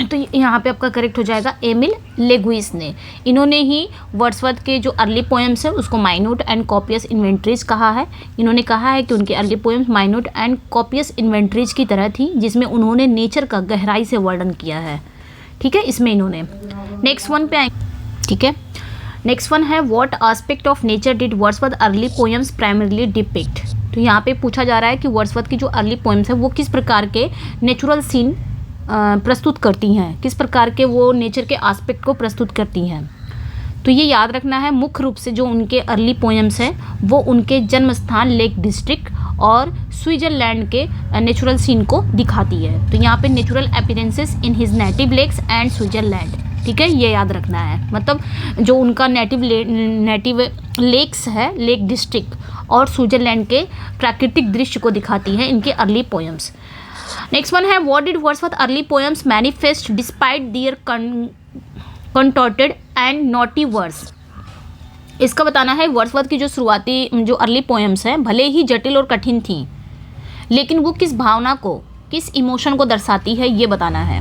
तो यहाँ पे आपका करेक्ट हो जाएगा एमिल लेगुइस ने। इन्होंने ही वर्ड्सवर्थ के जो अर्ली पोएम्स है उसको माइन्यूट एंड कॉपियस इन्वेंटरीज कहा है। इन्होंने कहा है कि उनके early poems minute and copious inventories की तरह थी, जिसमें उन्होंने नेचर का गहराई से वर्णन किया है, ठीक है, इसमें इन्होंने। नेक्स्ट वन पे आए, ठीक है। नेक्स्ट वन है, what aspect of nature did Wordsworth early poems primarily depict. तो यहाँ पे पूछा जा रहा है कि वर्ड्सवर्थ की जो अर्ली पोएम्स है वो किस प्रकार के नेचुरल सीन प्रस्तुत करती हैं, किस प्रकार के वो नेचर के एस्पेक्ट को प्रस्तुत करती हैं। तो ये याद रखना है, मुख्य रूप से जो उनके अर्ली पोएम्स हैं वो उनके जन्म स्थान लेक डिस्ट्रिक्ट और स्विट्जरलैंड के नेचुरल सीन को दिखाती है। तो यहाँ पे natural appearances in his native lakes and Switzerland, ठीक है, ये याद रखना है। मतलब जो उनका नेटिव लेक्स है, लेक डिस्ट्रिक्ट और स्विट्जरलैंड के प्राकृतिक दृश्य को दिखाती है इनके अर्ली पोएम्स। नेक्स्ट वन है, what did Wordsworth early poems manifest despite their contorted and knotty verse. इसका बताना है, वर्ड्सवर्थ की जो शुरुआती जो अर्ली पोएम्स हैं भले ही जटिल और कठिन थी, लेकिन वो किस भावना को, किस इमोशन को दर्शाती है ये बताना है,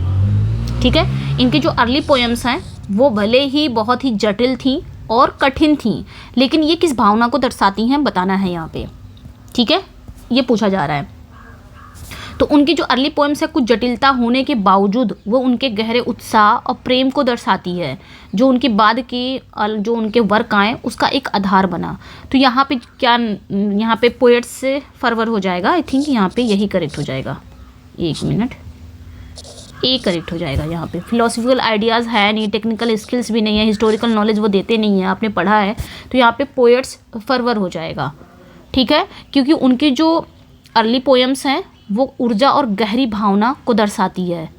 ठीक है। इनकी जो अर्ली पोएम्स हैं वो भले ही बहुत ही जटिल थी और कठिन थी, लेकिन ये किस भावना को दर्शाती हैं बताना है यहाँ पे, ठीक है, ये पूछा जा रहा है। तो उनकी जो अर्ली पोएम्स है कुछ जटिलता होने के बावजूद वो उनके गहरे उत्साह और प्रेम को दर्शाती है, जो उनके बाद की जो उनके वर्क आए उसका एक आधार बना। तो यहाँ पे क्या, यहाँ पे पोएट्स से फरवर हो जाएगा, आई थिंक यहाँ पे यही करेक्ट हो जाएगा, एक मिनट, ए करेक्ट हो जाएगा। यहाँ पे फिलोसफिकल आइडियाज़ है नहीं, टेक्निकल स्किल्स भी नहीं है, हिस्टोरिकल नॉलेज वो देते नहीं है, आपने पढ़ा है, तो यहाँ पे पोएट्स फरवर हो जाएगा, ठीक है, क्योंकि उनकी जो अर्ली पोएम्स हैं वो ऊर्जा और गहरी भावना को दर्शाती है,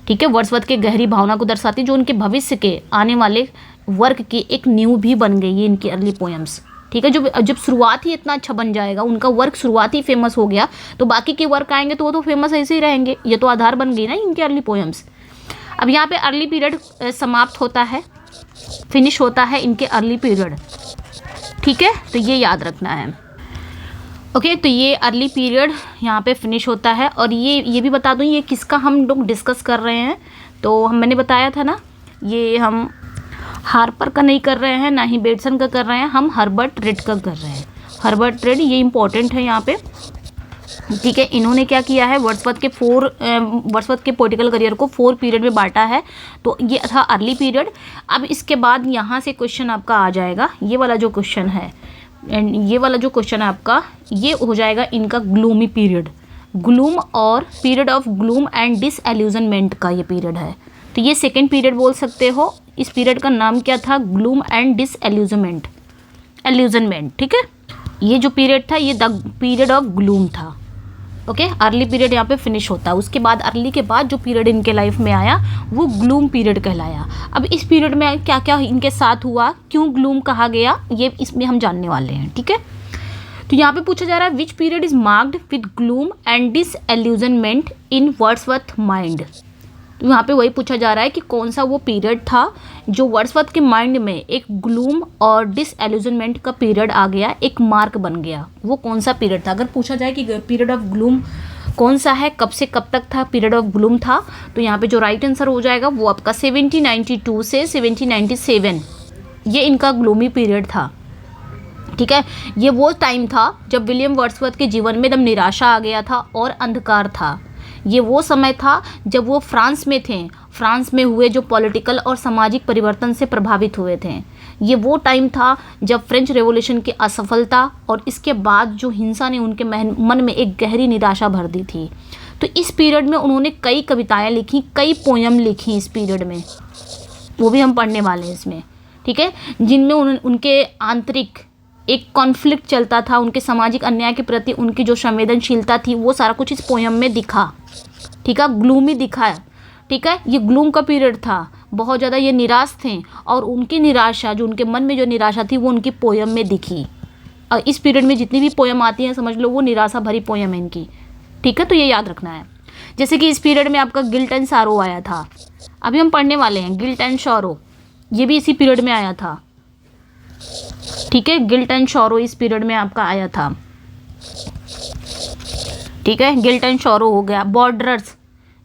ठीक है, वर्ड्सवर्थ के गहरी भावना को दर्शाती है, जो उनके भविष्य के आने वाले वर्क की एक नींव भी बन गई है इनकी अर्ली पोएम्स, ठीक है। जब शुरुआत ही इतना अच्छा बन जाएगा, उनका वर्क शुरुआत ही फेमस हो गया, तो बाकी के वर्क आएंगे तो वो तो फेमस ऐसे ही रहेंगे, ये तो आधार बन गई ना इनके अर्ली पोएम्स। अब यहाँ पे अर्ली पीरियड समाप्त होता है, फिनिश होता है इनके अर्ली पीरियड, ठीक है, तो ये याद रखना है, ओके। तो ये अर्ली पीरियड यहाँ पे फिनिश होता है। और ये भी बता दूँ ये किसका हम लोग डिस्कस कर रहे हैं, तो मैंने बताया था ना, ये हम हार्पर का नहीं कर रहे हैं, ना ही बेटसन का कर रहे हैं, हम हर्बर्ट रेड का कर रहे हैं। हर्बर्ट रेड, ये इंपॉर्टेंट है यहाँ पे, ठीक है। इन्होंने क्या किया है, वर्ड्सवर्थ के पॉलिटिकल करियर को 4 पीरियड में बांटा है। तो ये था अर्ली पीरियड। अब इसके बाद यहाँ से क्वेश्चन आपका आ जाएगा, ये वाला जो क्वेश्चन है, एंड ये वाला जो क्वेश्चन है आपका, ये हो जाएगा इनका ग्लूमी पीरियड, ग्लूम और पीरियड ऑफ ग्लूम एंड डिसएल्यूजनमेंट का ये पीरियड है। तो ये सेकेंड पीरियड बोल सकते हो। इस पीरियड का नाम क्या था? ग्लूम एंड डिसएल्यूजनमेंट, ठीक है। ये जो पीरियड था ये द पीरियड ऑफ ग्लूम था। ओके, अर्ली पीरियड यहाँ पे फिनिश होता है। उसके बाद अर्ली के बाद जो पीरियड इनके लाइफ में आया वो ग्लूम पीरियड कहलाया। अब इस पीरियड में क्या क्या इनके साथ हुआ, क्यों ग्लूम कहा गया, ये इसमें हम जानने वाले हैं, ठीक है। तो यहाँ पे पूछा जा रहा है which period is marked with gloom and disillusionment in Wordsworth mind. तो यहाँ पे वही पूछा जा रहा है कि कौन सा वो पीरियड था जो वर्ड्सवर्थ के माइंड में एक ग्लूम और डिसएल्यूजनमेंट का पीरियड आ गया, एक मार्क बन गया। वो कौन सा पीरियड था? अगर पूछा जाए कि पीरियड ऑफ ग्लूम कौन सा है, कब से कब तक था पीरियड ऑफ ग्लूम था, तो यहाँ पे जो राइट आंसर हो जाएगा वो आपका 1792 से 1797, ये इनका ग्लूमी पीरियड था, ठीक है। ये वो टाइम था जब विलियम वर्ड्सवर्थ के जीवन में एकदम निराशा आ गया था और अंधकार था। ये वो समय था जब वो फ्रांस में थे, फ्रांस में हुए जो पॉलिटिकल और सामाजिक परिवर्तन से प्रभावित हुए थे। ये वो टाइम था जब फ्रेंच रेवोल्यूशन की असफलता और इसके बाद जो हिंसा ने उनके मन में एक गहरी निराशा भर दी थी। तो इस पीरियड में उन्होंने कई कविताएं लिखी, कई पोयम लिखी इस पीरियड में, वो भी हम पढ़ने वाले हैं इसमें, ठीक है। जिनमें उनके आंतरिक एक कॉन्फ्लिक्ट चलता था, उनके सामाजिक अन्याय के प्रति उनकी जो संवेदनशीलता थी वो सारा कुछ इस पोयम में दिखा, ठीक है। ग्लूमी दिखा है, ठीक है। ये ग्लूम का पीरियड था, बहुत ज़्यादा ये निराश थे और उनकी निराशा, जो उनके मन में जो निराशा थी वो उनकी पोयम में दिखी। और इस पीरियड में जितनी भी पोयम आती हैं समझ लो वो निराशा भरी पोयम है इनकी, ठीक है। तो ये याद रखना है। जैसे कि इस पीरियड में आपका गिल्ट एंड सारो आया था, अभी हम पढ़ने वाले हैं गिल्ट एंड सॉरो, ये भी इसी पीरियड में आया था, ठीक है। गिल्ट एंड सॉरो इस पीरियड में आपका आया था, ठीक है। गिल्ट एंड सॉरो हो गया। बॉर्डरर्स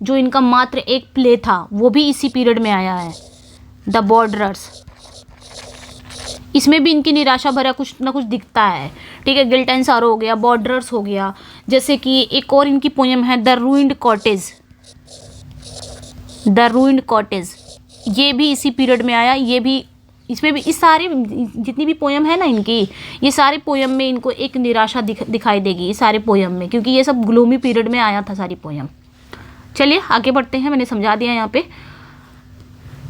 जो इनका मात्र एक प्ले था वो भी इसी पीरियड में आया है, द बॉर्डरर्स। इसमें भी इनकी निराशा भरा कुछ ना कुछ दिखता है, ठीक है। गिल्ट एंड सॉरो हो गया, बॉर्डरर्स हो गया। जैसे कि एक और इनकी पोयम है the ruined cottage, the ruined cottage, ये भी इसी पीरियड में आया। ये भी, इसमें भी इस सारे जितनी भी पोयम है ना इनकी, ये सारे पोयम में इनको एक निराशा दिखाई देगी, ये सारे पोयम में, क्योंकि ये सब ग्लूमी पीरियड में आया था सारी पोयम। चलिए आगे बढ़ते हैं, मैंने समझा दिया यहाँ पे।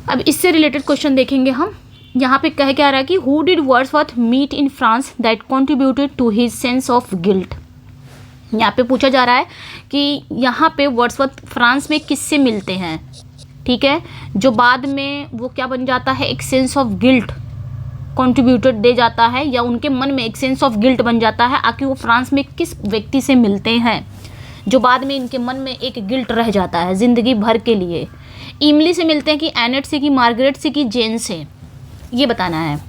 अब इससे रिलेटेड क्वेश्चन देखेंगे हम। यहाँ पे कह क्या रहा है कि who did Wordsworth meet in France that contributed to his sense of guilt. यहाँ पे पूछा जा रहा है कि यहाँ पे वर्ड्सवर्थ फ्रांस में किससे मिलते हैं, ठीक है, जो बाद में वो क्या बन जाता है, एक सेंस ऑफ गिल्ट कंट्रीब्यूटेड दे जाता है, या उनके मन में एक सेंस ऑफ गिल्ट बन जाता है आखिर वो फ्रांस में किस व्यक्ति से मिलते हैं, जो बाद में इनके मन में एक गिल्ट रह जाता है ज़िंदगी भर के लिए। इमली से मिलते हैं कि एनेट से, कि मार्गरेट से, कि जेन से, ये बताना है,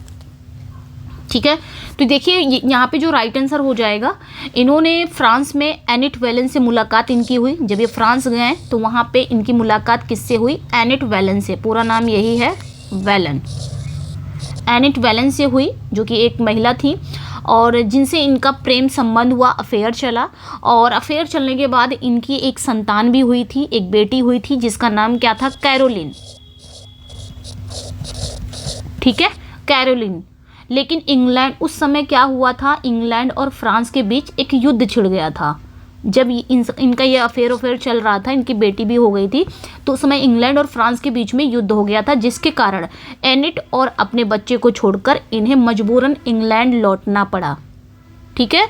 ठीक है। तो देखिए यहाँ पे जो राइट आंसर हो जाएगा, इन्होंने फ्रांस में एनिट वेलन से मुलाकात इनकी हुई। जब ये फ्रांस गए तो वहाँ पे इनकी मुलाकात किससे हुई? एनिट वेलन से, पूरा नाम यही है वेलन, एनिट वेलन से हुई, जो कि एक महिला थी और जिनसे इनका प्रेम संबंध हुआ, अफेयर चला। और अफेयर चलने के बाद इनकी एक संतान भी हुई थी, एक बेटी हुई थी जिसका नाम क्या था? कैरोलिन, ठीक है, कैरोलिन। लेकिन इंग्लैंड, उस समय क्या हुआ था, इंग्लैंड और फ्रांस के बीच एक युद्ध छिड़ गया था। जब इनका ये अफेयर चल रहा था, इनकी बेटी भी हो गई थी, तो उस समय इंग्लैंड और फ्रांस के बीच में युद्ध हो गया था, जिसके कारण एनिट और अपने बच्चे को छोड़कर इन्हें मजबूरन इंग्लैंड लौटना पड़ा, ठीक है।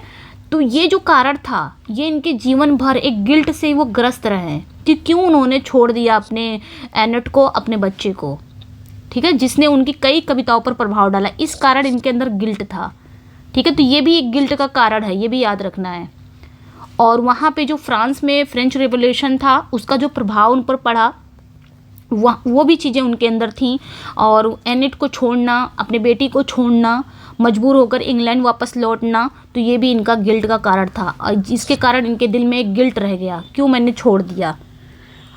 तो ये जो कारण था, ये इनके जीवन भर एक गिल्ट से वो ग्रस्त रहे कि क्यों उन्होंने छोड़ दिया अपने एनिट को, अपने बच्चे को, ठीक है, जिसने उनकी कई कविताओं पर प्रभाव डाला। इस कारण इनके अंदर गिल्ट था, ठीक है। तो ये भी एक गिल्ट का कारण है, ये भी याद रखना है। और वहाँ पे जो फ्रांस में फ्रेंच रेवोल्यूशन था, उसका जो प्रभाव उन पर पड़ा, वो भी चीज़ें उनके अंदर थीं। और एनिट को छोड़ना, अपने बेटी को छोड़ना, मजबूर होकर इंग्लैंड वापस लौटना, तो ये भी इनका गिल्ट का कारण था, और जिसके कारण इनके दिल में एक गिल्ट रह गया, क्यों मैंने छोड़ दिया।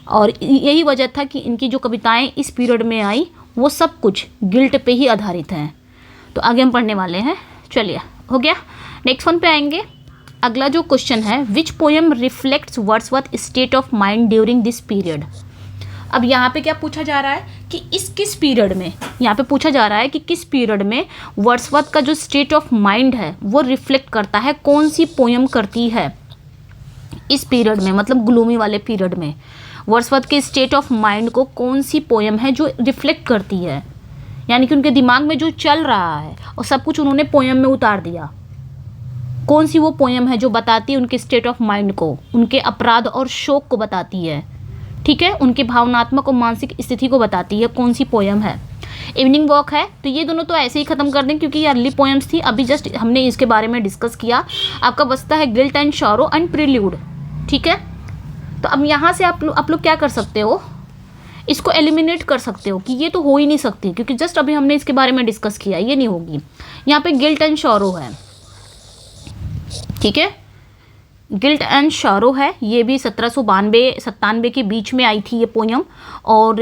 और यही वजह था कि इनकी जो कविताएं इस पीरियड में आई वो सब कुछ गिल्ट पे ही आधारित हैं। तो आगे हम पढ़ने वाले हैं, चलिए हो गया। नेक्स्ट वन पे आएंगे। अगला जो क्वेश्चन है, which poem reflects Wordsworth state of mind during this period. अब यहाँ पे क्या पूछा जा रहा है कि इस किस पीरियड में, यहाँ पे पूछा जा रहा है कि किस पीरियड में वर्ड्सवर्थ का जो स्टेट ऑफ माइंड है वो रिफ्लेक्ट करता है, कौन सी पोएम करती है इस पीरियड में, मतलब ग्लूमी वाले पीरियड में। वर्ड्सवर्थ के स्टेट ऑफ माइंड को कौन सी पोयम है जो रिफ्लेक्ट करती है, यानी कि उनके दिमाग में जो चल रहा है और सब कुछ उन्होंने पोयम में उतार दिया। कौन सी वो पोयम है जो बताती है उनके स्टेट ऑफ माइंड को, उनके अपराध और शोक को बताती है, ठीक है, उनके भावनात्मक और मानसिक स्थिति को बताती है, कौन सी पोयम है। इवनिंग वॉक है, तो ये दोनों तो ऐसे ही ख़त्म कर दें क्योंकि ये अर्ली पोएम्स थी, अभी जस्ट हमने इसके बारे में डिस्कस किया। आपका बचता है गिल्ट एंड शॉरो एंड प्रील्यूड, ठीक है। तो अब यहाँ से आप लोग क्या कर सकते हो, इसको एलिमिनेट कर सकते हो कि ये तो हो ही नहीं सकती क्योंकि जस्ट अभी हमने इसके बारे में डिस्कस किया, ये नहीं होगी। यहाँ पे गिल्ट एंड शॉरो है, ठीक है, गिल्ट एंड शॉरो है, ये भी 1792-97 के बीच में आई थी ये पोयम, और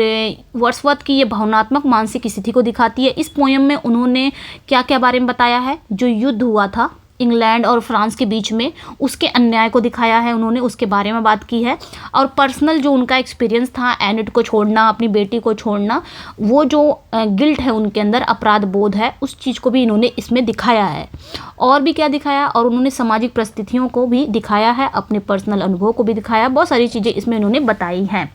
वर्ड्सवर्थ की ये भावनात्मक मानसिक स्थिति को दिखाती है। इस पोयम में उन्होंने क्या क्या बारे में बताया है, जो युद्ध हुआ था इंग्लैंड और फ्रांस के बीच में, उसके अन्याय को दिखाया है उन्होंने, उसके बारे में बात की है। और पर्सनल जो उनका एक्सपीरियंस था, एनिट को छोड़ना, अपनी बेटी को छोड़ना, वो जो गिल्ट है उनके अंदर, अपराध बोध है, उस चीज़ को भी इन्होंने इसमें दिखाया है। और भी क्या दिखाया, और उन्होंने सामाजिक परिस्थितियों को भी दिखाया है, अपने पर्सनल अनुभव को भी दिखाया, बहुत सारी चीज़ें इसमें इन्होंने बताई हैं।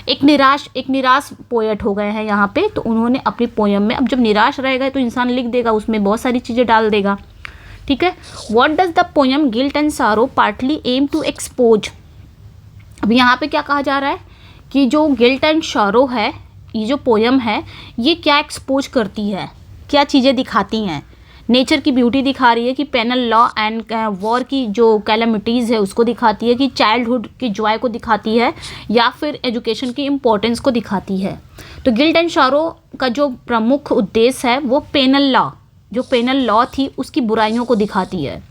एक निराश पोएट हो गए हैं यहाँ पे, तो उन्होंने अपनी पोयम में, अब जब निराश रहेगा तो इंसान लिख देगा, उसमें बहुत सारी चीज़ें डाल देगा, ठीक है। What does the poem guilt and सारो पार्टली एम टू एक्सपोज। अब यहाँ पे क्या कहा जा रहा है कि जो गिल्ट एंड सारो है, ये जो पोयम है, ये क्या एक्सपोज करती है, क्या चीज़ें दिखाती हैं। नेचर की ब्यूटी दिखा रही है कि पेनल लॉ एंड वॉर की जो कैलेमिटीज़ है उसको दिखाती है, कि चाइल्डहुड की जॉय को दिखाती है, या फिर एजुकेशन की इम्पोर्टेंस को दिखाती है। तो गिल्ट एंड सारो का जो प्रमुख उद्देश्य है वो पेनल लॉ, जो पेनल लॉ थी उसकी बुराइयों को दिखाती है,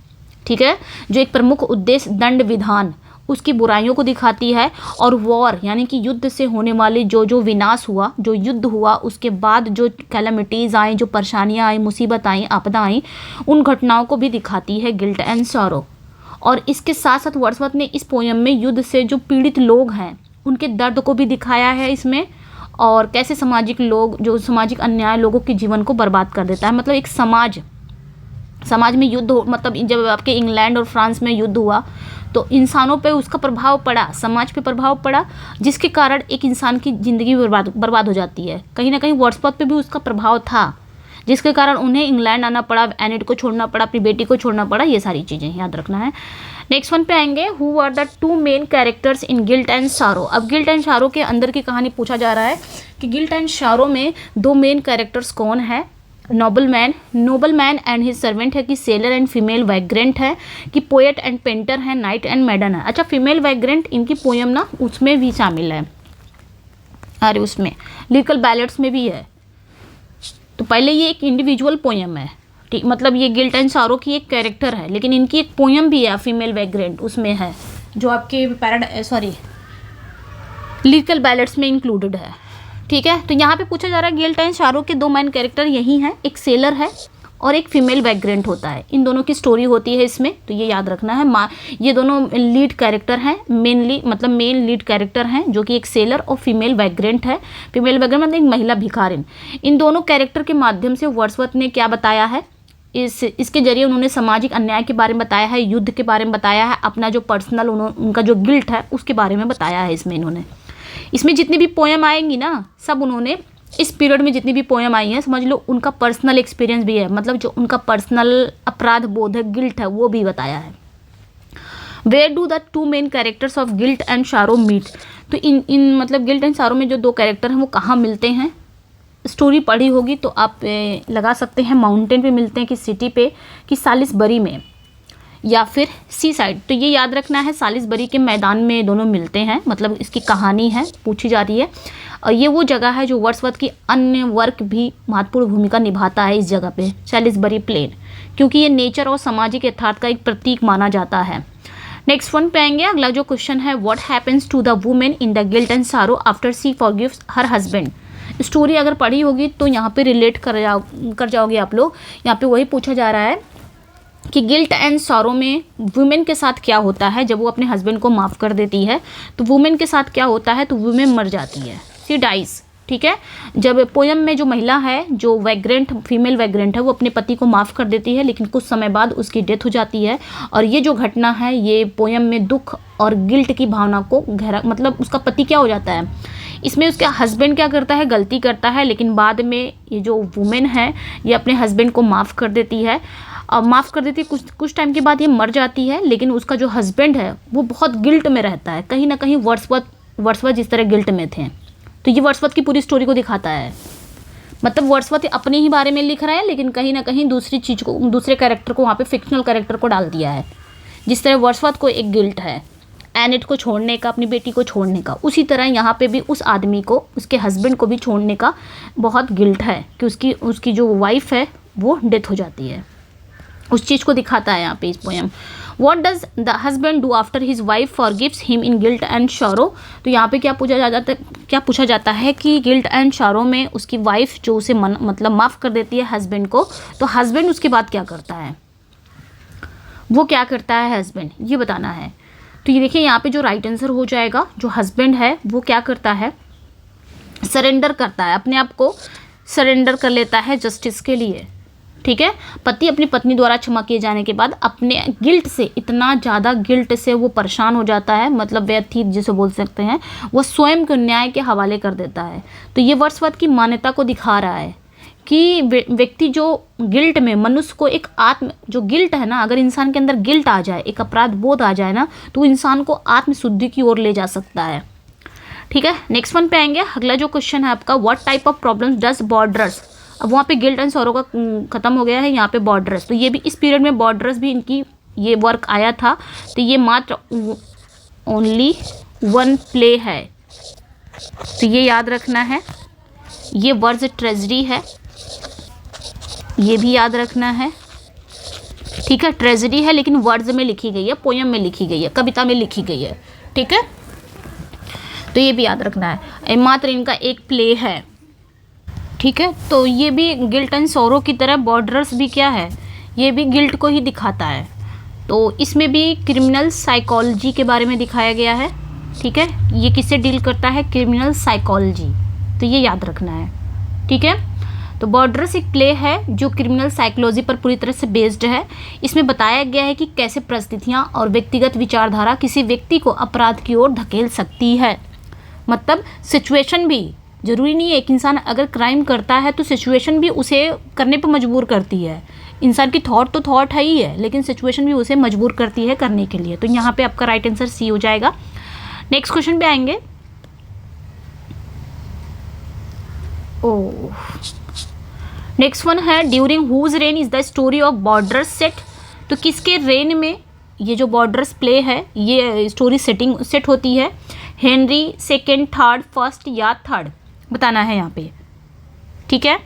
ठीक है, जो एक प्रमुख उद्देश्य दंड विधान, उसकी बुराइयों को दिखाती है। और वॉर यानी कि युद्ध से होने वाले जो विनाश हुआ, जो युद्ध हुआ उसके बाद जो कैलेमिटीज़ आई, जो परेशानियाँ आई, मुसीबत आई, आपदा आई, उन घटनाओं को भी दिखाती है गिल्ट एंड सॉरो। और इसके साथ साथ वर्ड्सवर्थ ने इस पोयम में युद्ध से जो पीड़ित लोग हैं उनके दर्द को भी दिखाया है इसमें, और कैसे सामाजिक लोग, जो सामाजिक अन्याय लोगों के जीवन को बर्बाद कर देता है। मतलब एक समाज में युद्ध हो, मतलब जब आपके इंग्लैंड और फ्रांस में युद्ध हुआ तो इंसानों पे उसका प्रभाव पड़ा, समाज पे प्रभाव पड़ा, जिसके कारण एक इंसान की ज़िंदगी बर्बाद हो जाती है। कहीं ना कहीं वर्ड्सवर्थ पे भी उसका प्रभाव था, जिसके कारण उन्हें इंग्लैंड आना पड़ा, एनिट को छोड़ना पड़ा, अपनी बेटी को छोड़ना पड़ा, ये सारी चीज़ें याद रखना है। नेक्स्ट वन पे आएंगे, who are the two main characters in Guilt and Sorrow. अब गिल्ट एंड सारो के अंदर की कहानी पूछा जा रहा है कि गिल्ट एंड सारो में दो मेन कैरेक्टर्स कौन है। Noble man and his servant है, कि सेलर एंड फीमेल वैग्रेंट है, कि पोएट एंड पेंटर है, नाइट एंड मैडन है। अच्छा, फीमेल वैग्रेंट इनकी पोयम ना उसमें भी शामिल है, अरे उसमें लिरिकल बैलेट्स में भी है। तो पहले ये एक इंडिविजुअल पोयम है, ठीक, मतलब ये गिल्ट एंड सारो की एक कैरेक्टर है, लेकिन इनकी एक पोयम भी है फीमेल वैग्रेंट, उसमें है, जो आपके लिरिकल बैलेट्स में इंक्लूडेड है, ठीक है। तो यहाँ पे पूछा जा रहा है गिल्ट एंड सारो के दो मेन कैरेक्टर यही हैं, एक सेलर है और एक फीमेल वैग्रेंट होता है, इन दोनों की स्टोरी होती है इसमें, तो ये याद रखना है। ये दोनों लीड कैरेक्टर हैं, मेन लीड कैरेक्टर हैं, जो कि एक सेलर और फीमेल वैग्रेंट है। फीमेल वैग्रेंट मतलब एक महिला भिखारिन। इन दोनों कैरेक्टर के माध्यम से वर्ड्सवर्थ ने क्या बताया है, इसके जरिए उन्होंने सामाजिक अन्याय के बारे में बताया है, युद्ध के बारे में बताया है, अपना जो पर्सनल उनका जो गिल्ट है उसके बारे में बताया है इसमें इन्होंने। इसमें जितनी भी पोयम आएंगी ना, सब उन्होंने इस पीरियड में जितनी भी पोयम आई हैं, समझ लो उनका पर्सनल एक्सपीरियंस भी है, मतलब जो उनका पर्सनल अपराध बोध है, गिल्ट है, वो भी बताया है। Where do the two main characters of Guilt and Sorrow meet. तो इन मतलब गिल्ट एंड सारो में जो दो कैरेक्टर हैं वो कहाँ मिलते हैं, स्टोरी पढ़ी होगी तो आप लगा सकते हैं, माउंटेन पे मिलते हैं कि सिटी पे, कि सालिसबरी में, या फिर सी साइड। तो ये याद रखना है, सालिसबरी के मैदान में दोनों मिलते हैं, मतलब इसकी कहानी है, पूछी जा रही है। और ये वो जगह है जो वर्ड्सवर्थ की अन्य वर्क भी महत्वपूर्ण भूमिका निभाता है इस जगह पे, सालिसबरी प्लेन, क्योंकि ये नेचर और सामाजिक यथार्थ का एक प्रतीक माना जाता है। नेक्स्ट वन पे आएंगे, अगला जो क्वेश्चन है, what happens to the women in the Guilt and Sorrow after she forgives her husband. Story अगर पढ़ी होगी तो यहाँ पे रिलेट कर जाओगे आप लोग। यहाँ पे वही पूछा जा रहा है कि गिल्ट एंड सॉरो में वुमेन के साथ क्या होता है जब वो अपने हस्बैंड को माफ़ कर देती है, तो वुमेन के साथ क्या होता है, तो वुमेन मर जाती है, सी डाइज, ठीक है। जब पोयम में जो महिला है, जो वैग्रेंट, फीमेल वैग्रेंट है, वो अपने पति को माफ़ कर देती है, लेकिन कुछ समय बाद उसकी डेथ हो जाती है। और ये जो घटना है, ये पोयम में दुख और गिल्ट की भावना को गहरा, मतलब उसका पति क्या हो जाता है, इसमें उसके हस्बैंड क्या करता है, गलती करता है, लेकिन बाद में ये जो वुमेन है ये अपने हस्बैंड को माफ़ कर देती है। और माफ़ कर देती है, कुछ टाइम के बाद ये मर जाती है, लेकिन उसका जो हस्बैंड है वो बहुत गिल्ट में रहता है, कहीं ना कहीं वर्ड्सवर्थ जिस तरह गिल्ट में थे। तो ये वर्ड्सवर्थ की पूरी स्टोरी को दिखाता है। मतलब वर्ड्सवर्थ अपने ही बारे में लिख रहा है, लेकिन कहीं ना कहीं दूसरी चीज़ को, दूसरे कैरेक्टर को, वहाँ पे फिक्शनल कैरेक्टर को डाल दिया है। जिस तरह वर्ड्सवर्थ को एक गिल्ट है एनेट को छोड़ने का, अपनी बेटी को छोड़ने का, उसी तरह यहाँ पे भी उस आदमी को, उसके हस्बैंड को भी छोड़ने का बहुत गिल्ट है कि उसकी जो वाइफ है वो डेथ हो जाती है। उस चीज़ को दिखाता है यहाँ पे इस poem. What does the husband do after his wife forgives him in guilt and sorrow? तो यहाँ पे क्या पूछा जाता है कि गिल्ट एंड sorrow में उसकी वाइफ जो उसे मतलब माफ़ कर देती है हस्बैंड को, तो हस्बैंड उसके बाद क्या करता है, वो क्या करता है हस्बैंड, ये बताना है। तो ये देखिए यहाँ पे जो राइट आंसर हो जाएगा, जो हस्बैंड है वो क्या करता है, सरेंडर करता है, अपने आप को सरेंडर कर लेता है जस्टिस के लिए। ठीक है, पति अपनी पत्नी द्वारा क्षमा किए जाने के बाद अपने गिल्ट से, इतना ज़्यादा गिल्ट से वो परेशान हो जाता है, मतलब व्यथित जिसे बोल सकते हैं, वो स्वयं को न्याय के हवाले कर देता है। तो ये वर्ड्सवर्थ की मान्यता को दिखा रहा है कि व्यक्ति जो गिल्ट में, मनुष्य को एक जो गिल्ट है ना, अगर इंसान के अंदर गिल्ट आ जाए, एक अपराध बोध आ जाए ना, तो इंसान को आत्मशुद्धि की ओर ले जा सकता है। ठीक है, नेक्स्ट वन पे आएंगे। अगला जो क्वेश्चन है आपका, what type of problems does borders, अब वहाँ पे गिल्ट एंड सॉरो का खत्म हो गया है, यहाँ पे बॉर्डर्स, तो ये भी इस पीरियड में बॉर्डर्स भी इनकी ये वर्क आया था। तो ये मात्र ओनली वन प्ले है, तो ये याद रखना है। ये वर्ड्स ट्रेजडी है, ये भी याद रखना है। ठीक है, ट्रेजडी है लेकिन वर्ड्स में लिखी गई है, पोयम में लिखी गई है, कविता में लिखी गई है। ठीक है, तो ये भी याद रखना है, मात्र इनका एक प्ले है। ठीक है, तो ये भी गिल्ट एंड सॉरो की तरह बॉर्डर्स भी क्या है, ये भी गिल्ट को ही दिखाता है। तो इसमें भी क्रिमिनल साइकोलॉजी के बारे में दिखाया गया है। ठीक है, ये किससे डील करता है, क्रिमिनल साइकोलॉजी, तो ये याद रखना है। ठीक है, तो बॉर्डर्स एक प्ले है जो क्रिमिनल साइकोलॉजी पर पूरी तरह से बेस्ड है। इसमें बताया गया है कि कैसे परिस्थितियाँ और व्यक्तिगत विचारधारा किसी व्यक्ति को अपराध की ओर धकेल सकती है। मतलब सिचुएशन भी, जरूरी नहीं है एक इंसान अगर क्राइम करता है तो सिचुएशन भी उसे करने पर मजबूर करती है। इंसान की थॉट तो थॉट है ही है, लेकिन सिचुएशन भी उसे मजबूर करती है करने के लिए। तो यहाँ पे आपका राइट आंसर सी हो जाएगा। नेक्स्ट क्वेश्चन पे आएंगे। नेक्स्ट वन है, during whose reign is the story of borders set, तो किसके रेन में ये जो बॉर्डर्स प्ले है ये स्टोरी सेट होती है, हेनरी सेकेंड, थर्ड, फर्स्ट या थर्ड, बताना है यहाँ पे। ठीक है,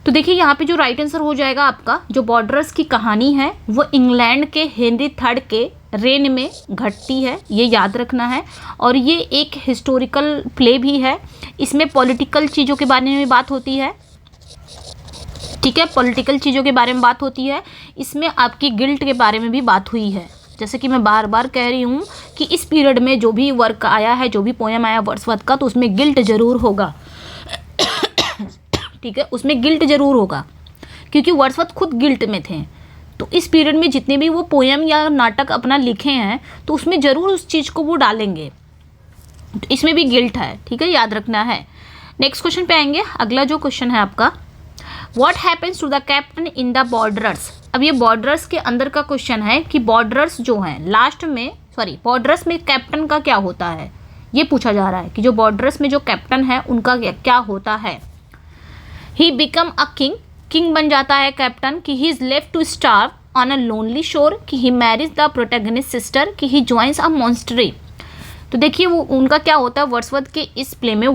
तो देखिए यहाँ पे जो राइट आंसर हो जाएगा आपका, जो बॉर्डर्स की कहानी है वो इंग्लैंड के हेनरी थर्ड के रेन में घटती है, ये याद रखना है। और ये एक हिस्टोरिकल प्ले भी है, इसमें पॉलिटिकल चीज़ों के बारे में बात होती है। ठीक है, पॉलिटिकल चीज़ों के बारे में बात होती है, इसमें आपकी गिल्ट के बारे में भी बात हुई है। जैसे कि मैं बार बार कह रही हूँ कि इस पीरियड में जो भी वर्क आया है, जो भी पोएम आया वर्ड्सवर्थ का, तो उसमें गिल्ट ज़रूर होगा। ठीक है, उसमें गिल्ट ज़रूर होगा क्योंकि वर्ड्सवर्थ खुद गिल्ट में थे। तो इस पीरियड में जितने भी वो पोएम या नाटक अपना लिखे हैं तो उसमें ज़रूर उस चीज़ को वो डालेंगे, तो इसमें भी गिल्ट है। ठीक है, याद रखना है। नेक्स्ट क्वेश्चन पे आएंगे। अगला जो क्वेश्चन है आपका, what happens to the captain in the borders, अब ये बॉर्डर्स के अंदर का क्वेश्चन है कि बॉर्डर्स जो हैं लास्ट में, बॉर्डर्स में कैप्टन का क्या होता है, ये पूछा जा रहा है कि जो बॉर्डर्स में जो कैप्टन है उनका क्या होता है। He become a king, king बन जाता है कैप्टन, कि he is left to starve on a lonely shore, कि he marries the protagonist sister, कि ही ज्वाइंस अ मॉन्स्ट्री। तो देखिए वो उनका क्या होता है, वर्ड्सवर्थ के इस प्ले में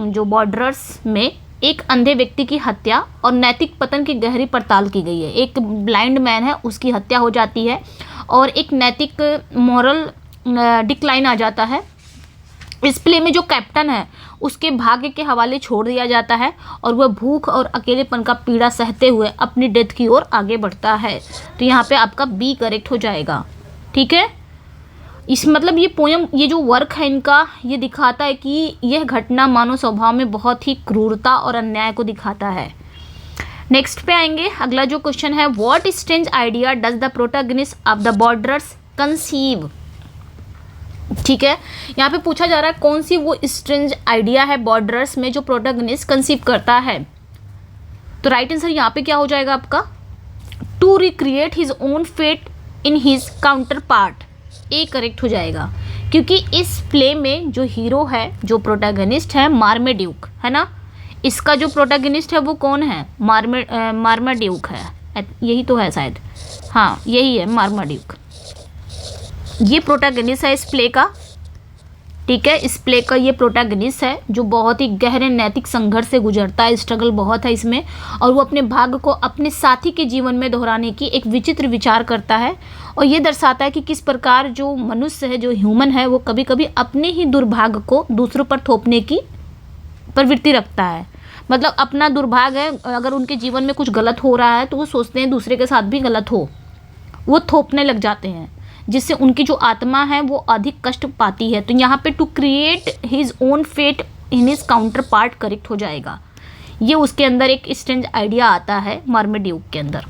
जो बॉर्डर्स में एक अंधे व्यक्ति की हत्या और नैतिक पतन की गहरी पड़ताल की गई है। एक ब्लाइंड मैन है, उसकी हत्या हो जाती है और एक नैतिक मॉरल डिक्लाइन आ जाता है। इस प्ले में जो कैप्टन है उसके भाग्य के हवाले छोड़ दिया जाता है और वह भूख और अकेलेपन का पीड़ा सहते हुए अपनी डेथ की ओर आगे बढ़ता है। तो यहाँ पे आपका बी करेक्ट हो जाएगा। ठीक है, इस मतलब ये पोयम, ये जो वर्क है इनका, ये दिखाता है कि यह घटना मानव स्वभाव में बहुत ही क्रूरता और अन्याय को दिखाता है। नेक्स्ट पे आएंगे। अगला जो क्वेश्चन है, what strange idea does the protagonist of the borders conceive. ठीक है, यहाँ पे पूछा जा रहा है कौन सी वो स्ट्रेंज आइडिया है बॉर्डर्स में जो प्रोटैगनिस्ट कंसीव करता है। तो राइट आंसर यहाँ पे क्या हो जाएगा आपका, to recreate his own fate in his counterpart. A correct हो जाएगा, क्योंकि इस प्ले में जो हीरो है, जो प्रोटैगनिस्ट है मार्मेड्यूक है ना, इसका जो प्रोटैगनिस्ट है वो कौन है, मार्मेड्यूक है, यही तो है शायद, हाँ यही है मार्मेड्यूक। ये प्रोटैगनिस्ट है इस प्ले का। ठीक है, इस प्ले का ये प्रोटैगनिस्ट है जो बहुत ही गहरे नैतिक संघर्ष से गुजरता है, स्ट्रगल बहुत है इसमें, और वो अपने भाग्य को अपने साथी के जीवन में दोहराने की एक विचित्र विचार करता है, और ये दर्शाता है कि किस प्रकार जो मनुष्य है, जो ह्यूमन है, वो कभी कभी अपने ही दुर्भाग्य को दूसरों पर थोपने की प्रवृत्ति रखता है। मतलब अपना दुर्भाग्य है, अगर उनके जीवन में कुछ गलत हो रहा है तो वो सोचते हैं दूसरे के साथ भी गलत हो, वो थोपने लग जाते हैं, जिससे उनकी जो आत्मा है वो अधिक कष्ट पाती है। तो यहाँ पे to create his own fate in his counterpart correct हो जाएगा। ये उसके अंदर एक स्ट्रेंज आइडिया आता है मार्मेड्यूक के अंदर।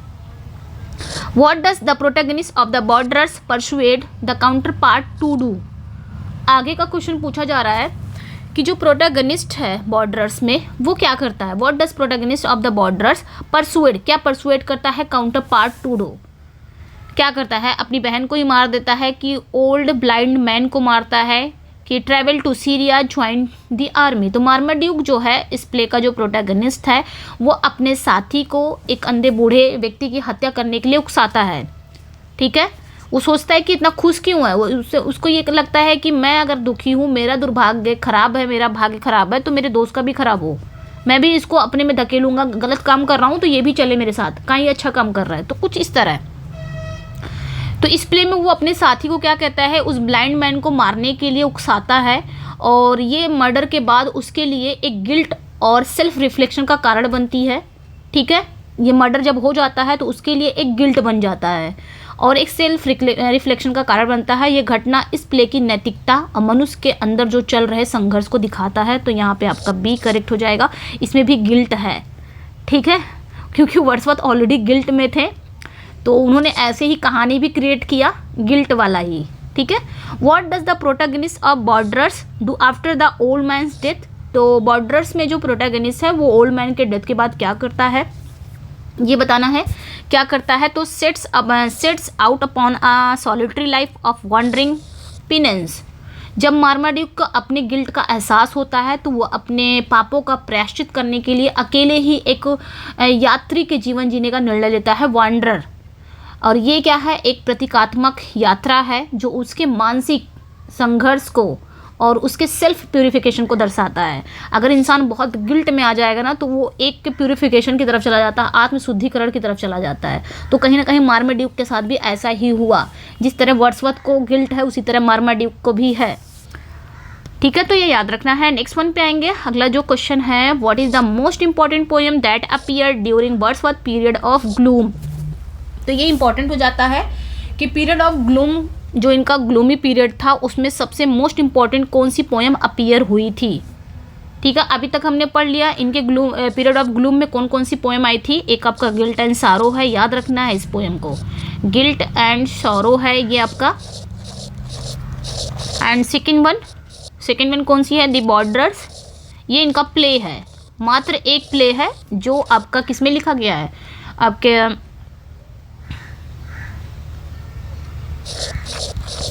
What does the protagonist of the borders persuade the counter part two do. आगे का क्वेश्चन पूछा जा रहा है कि जो प्रोटैगनिस्ट है बॉर्डर्स में वो क्या करता है। What does protagonist of the borders persuade, क्या परसुएड करता है काउंटर पार्ट टू डू, क्या करता है, अपनी बहन को ही मार देता है, कि ओल्ड ब्लाइंड मैन को मारता है, कि travel to Syria join the army. तो मार्मेड्यूक जो है इस प्ले का जो प्रोटैगनिस्ट है वो अपने साथी को एक अंधे बूढ़े व्यक्ति की हत्या करने के लिए उकसाता है। ठीक है, वो सोचता है कि इतना खुश क्यों है, वो उसको ये लगता है कि मैं अगर दुखी हूँ, मेरा दुर्भाग्य खराब है, मेरा भाग्य खराब है, तो मेरे दोस्त का भी खराब हो, मैं भी इसको अपने में धकेलूंगा, गलत काम कर रहा हूँ तो ये भी चले मेरे साथ, कहीं अच्छा काम कर रहा है, तो कुछ इस तरह। तो इस प्ले में वो अपने साथी को क्या कहता है, उस ब्लाइंड मैन को मारने के लिए उकसाता है, और ये मर्डर के बाद उसके लिए एक गिल्ट और सेल्फ रिफ्लेक्शन का कारण बनती है। ठीक है, ये मर्डर जब हो जाता है तो उसके लिए एक गिल्ट बन जाता है और एक सेल्फ रिफ्लेक्शन का कारण बनता है। ये घटना इस प्ले की नैतिकता और मनुष्य के अंदर जो चल रहे संघर्ष को दिखाता है। तो यहाँ पे आपका बी करेक्ट हो जाएगा, इसमें भी गिल्ट है। ठीक है, क्योंकि वर्ड्सवर्थ ऑलरेडी गिल्ट में थे तो उन्होंने ऐसे ही कहानी भी क्रिएट किया गिल्ट वाला ही। ठीक है, what does the protagonist of borders do after the old man's death. तो बॉर्डर्स में जो प्रोटैगनिस्ट है वो ओल्ड मैन के डेथ के बाद क्या करता है, ये बताना है क्या करता है। तो sets out upon a solitary life of wandering penance. जब मार्मेड्यूक को अपने गिल्ट का एहसास होता है तो वो अपने पापों का प्रायश्चित करने के लिए अकेले ही एक यात्री के जीवन जीने का निर्णय लेता है, वॉन्डरर। और ये क्या है, एक प्रतीकात्मक यात्रा है जो उसके मानसिक संघर्ष को और उसके सेल्फ प्यूरिफिकेशन को दर्शाता है। अगर इंसान बहुत गिल्ट में आ जाएगा ना तो वो एक प्यूरिफिकेशन की तरफ चला जाता है, आत्मशुद्धिकरण की तरफ चला जाता है। तो कहीं ना कहीं मार्मेड्यूक के साथ भी ऐसा ही हुआ, जिस तरह वर्ड्सवर्थ को गिल्ट है उसी तरह मार्मेड्यूक को भी है। ठीक है, तो ये याद रखना है। नेक्स्ट वन पे आएंगे। अगला जो क्वेश्चन है, what is the most important poem that appear during Wordsworth period of gloom. तो ये इंपॉर्टेंट हो जाता है कि पीरियड ऑफ ग्लूम, जो इनका ग्लूमी पीरियड था, उसमें सबसे मोस्ट इंपॉर्टेंट कौन सी पोएम अपीयर हुई थी। ठीक है, अभी तक हमने पढ़ लिया इनके ग्लूम पीरियड ऑफ ग्लूम में कौन कौन सी पोएम आई थी। एक आपका गिल्ट एंड सॉरो है, याद रखना है इस पोएम को, गिल्ट एंड सॉरो है ये आपका। एंड सेकेंड वन कौन सी है, द बॉर्डर्स। ये इनका प्ले है, मात्र एक प्ले है जो आपका किस में लिखा गया है, आपके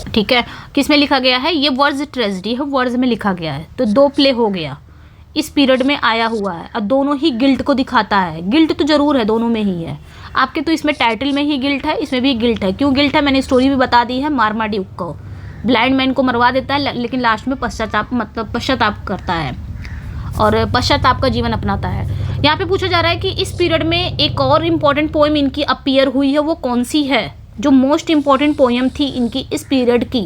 ठीक है किस में लिखा गया है, ये वर्ड्स ट्रेजेडी है, वर्ड्स में लिखा गया है। तो दो प्ले हो गया, इस पीरियड में आया हुआ है और दोनों ही गिल्ट को दिखाता है। गिल्ट तो जरूर है, दोनों में ही है आपके। तो इसमें टाइटल में ही गिल्ट है, इसमें भी गिल्ट है। क्यों गिल्ट है मैंने स्टोरी भी बता दी है। मार्मेड्यूक को ब्लाइंड मैन को मरवा देता है लेकिन लास्ट में पश्चाताप करता है और पश्चाताप का जीवन अपनाता है। यहाँ पे पूछा जा रहा है कि इस पीरियड में एक और इम्पॉर्टेंट पोएम इनकी अपीयर हुई है, वो कौन सी है, जो मोस्ट इंपॉर्टेंट पोएम थी इनकी इस पीरियड की।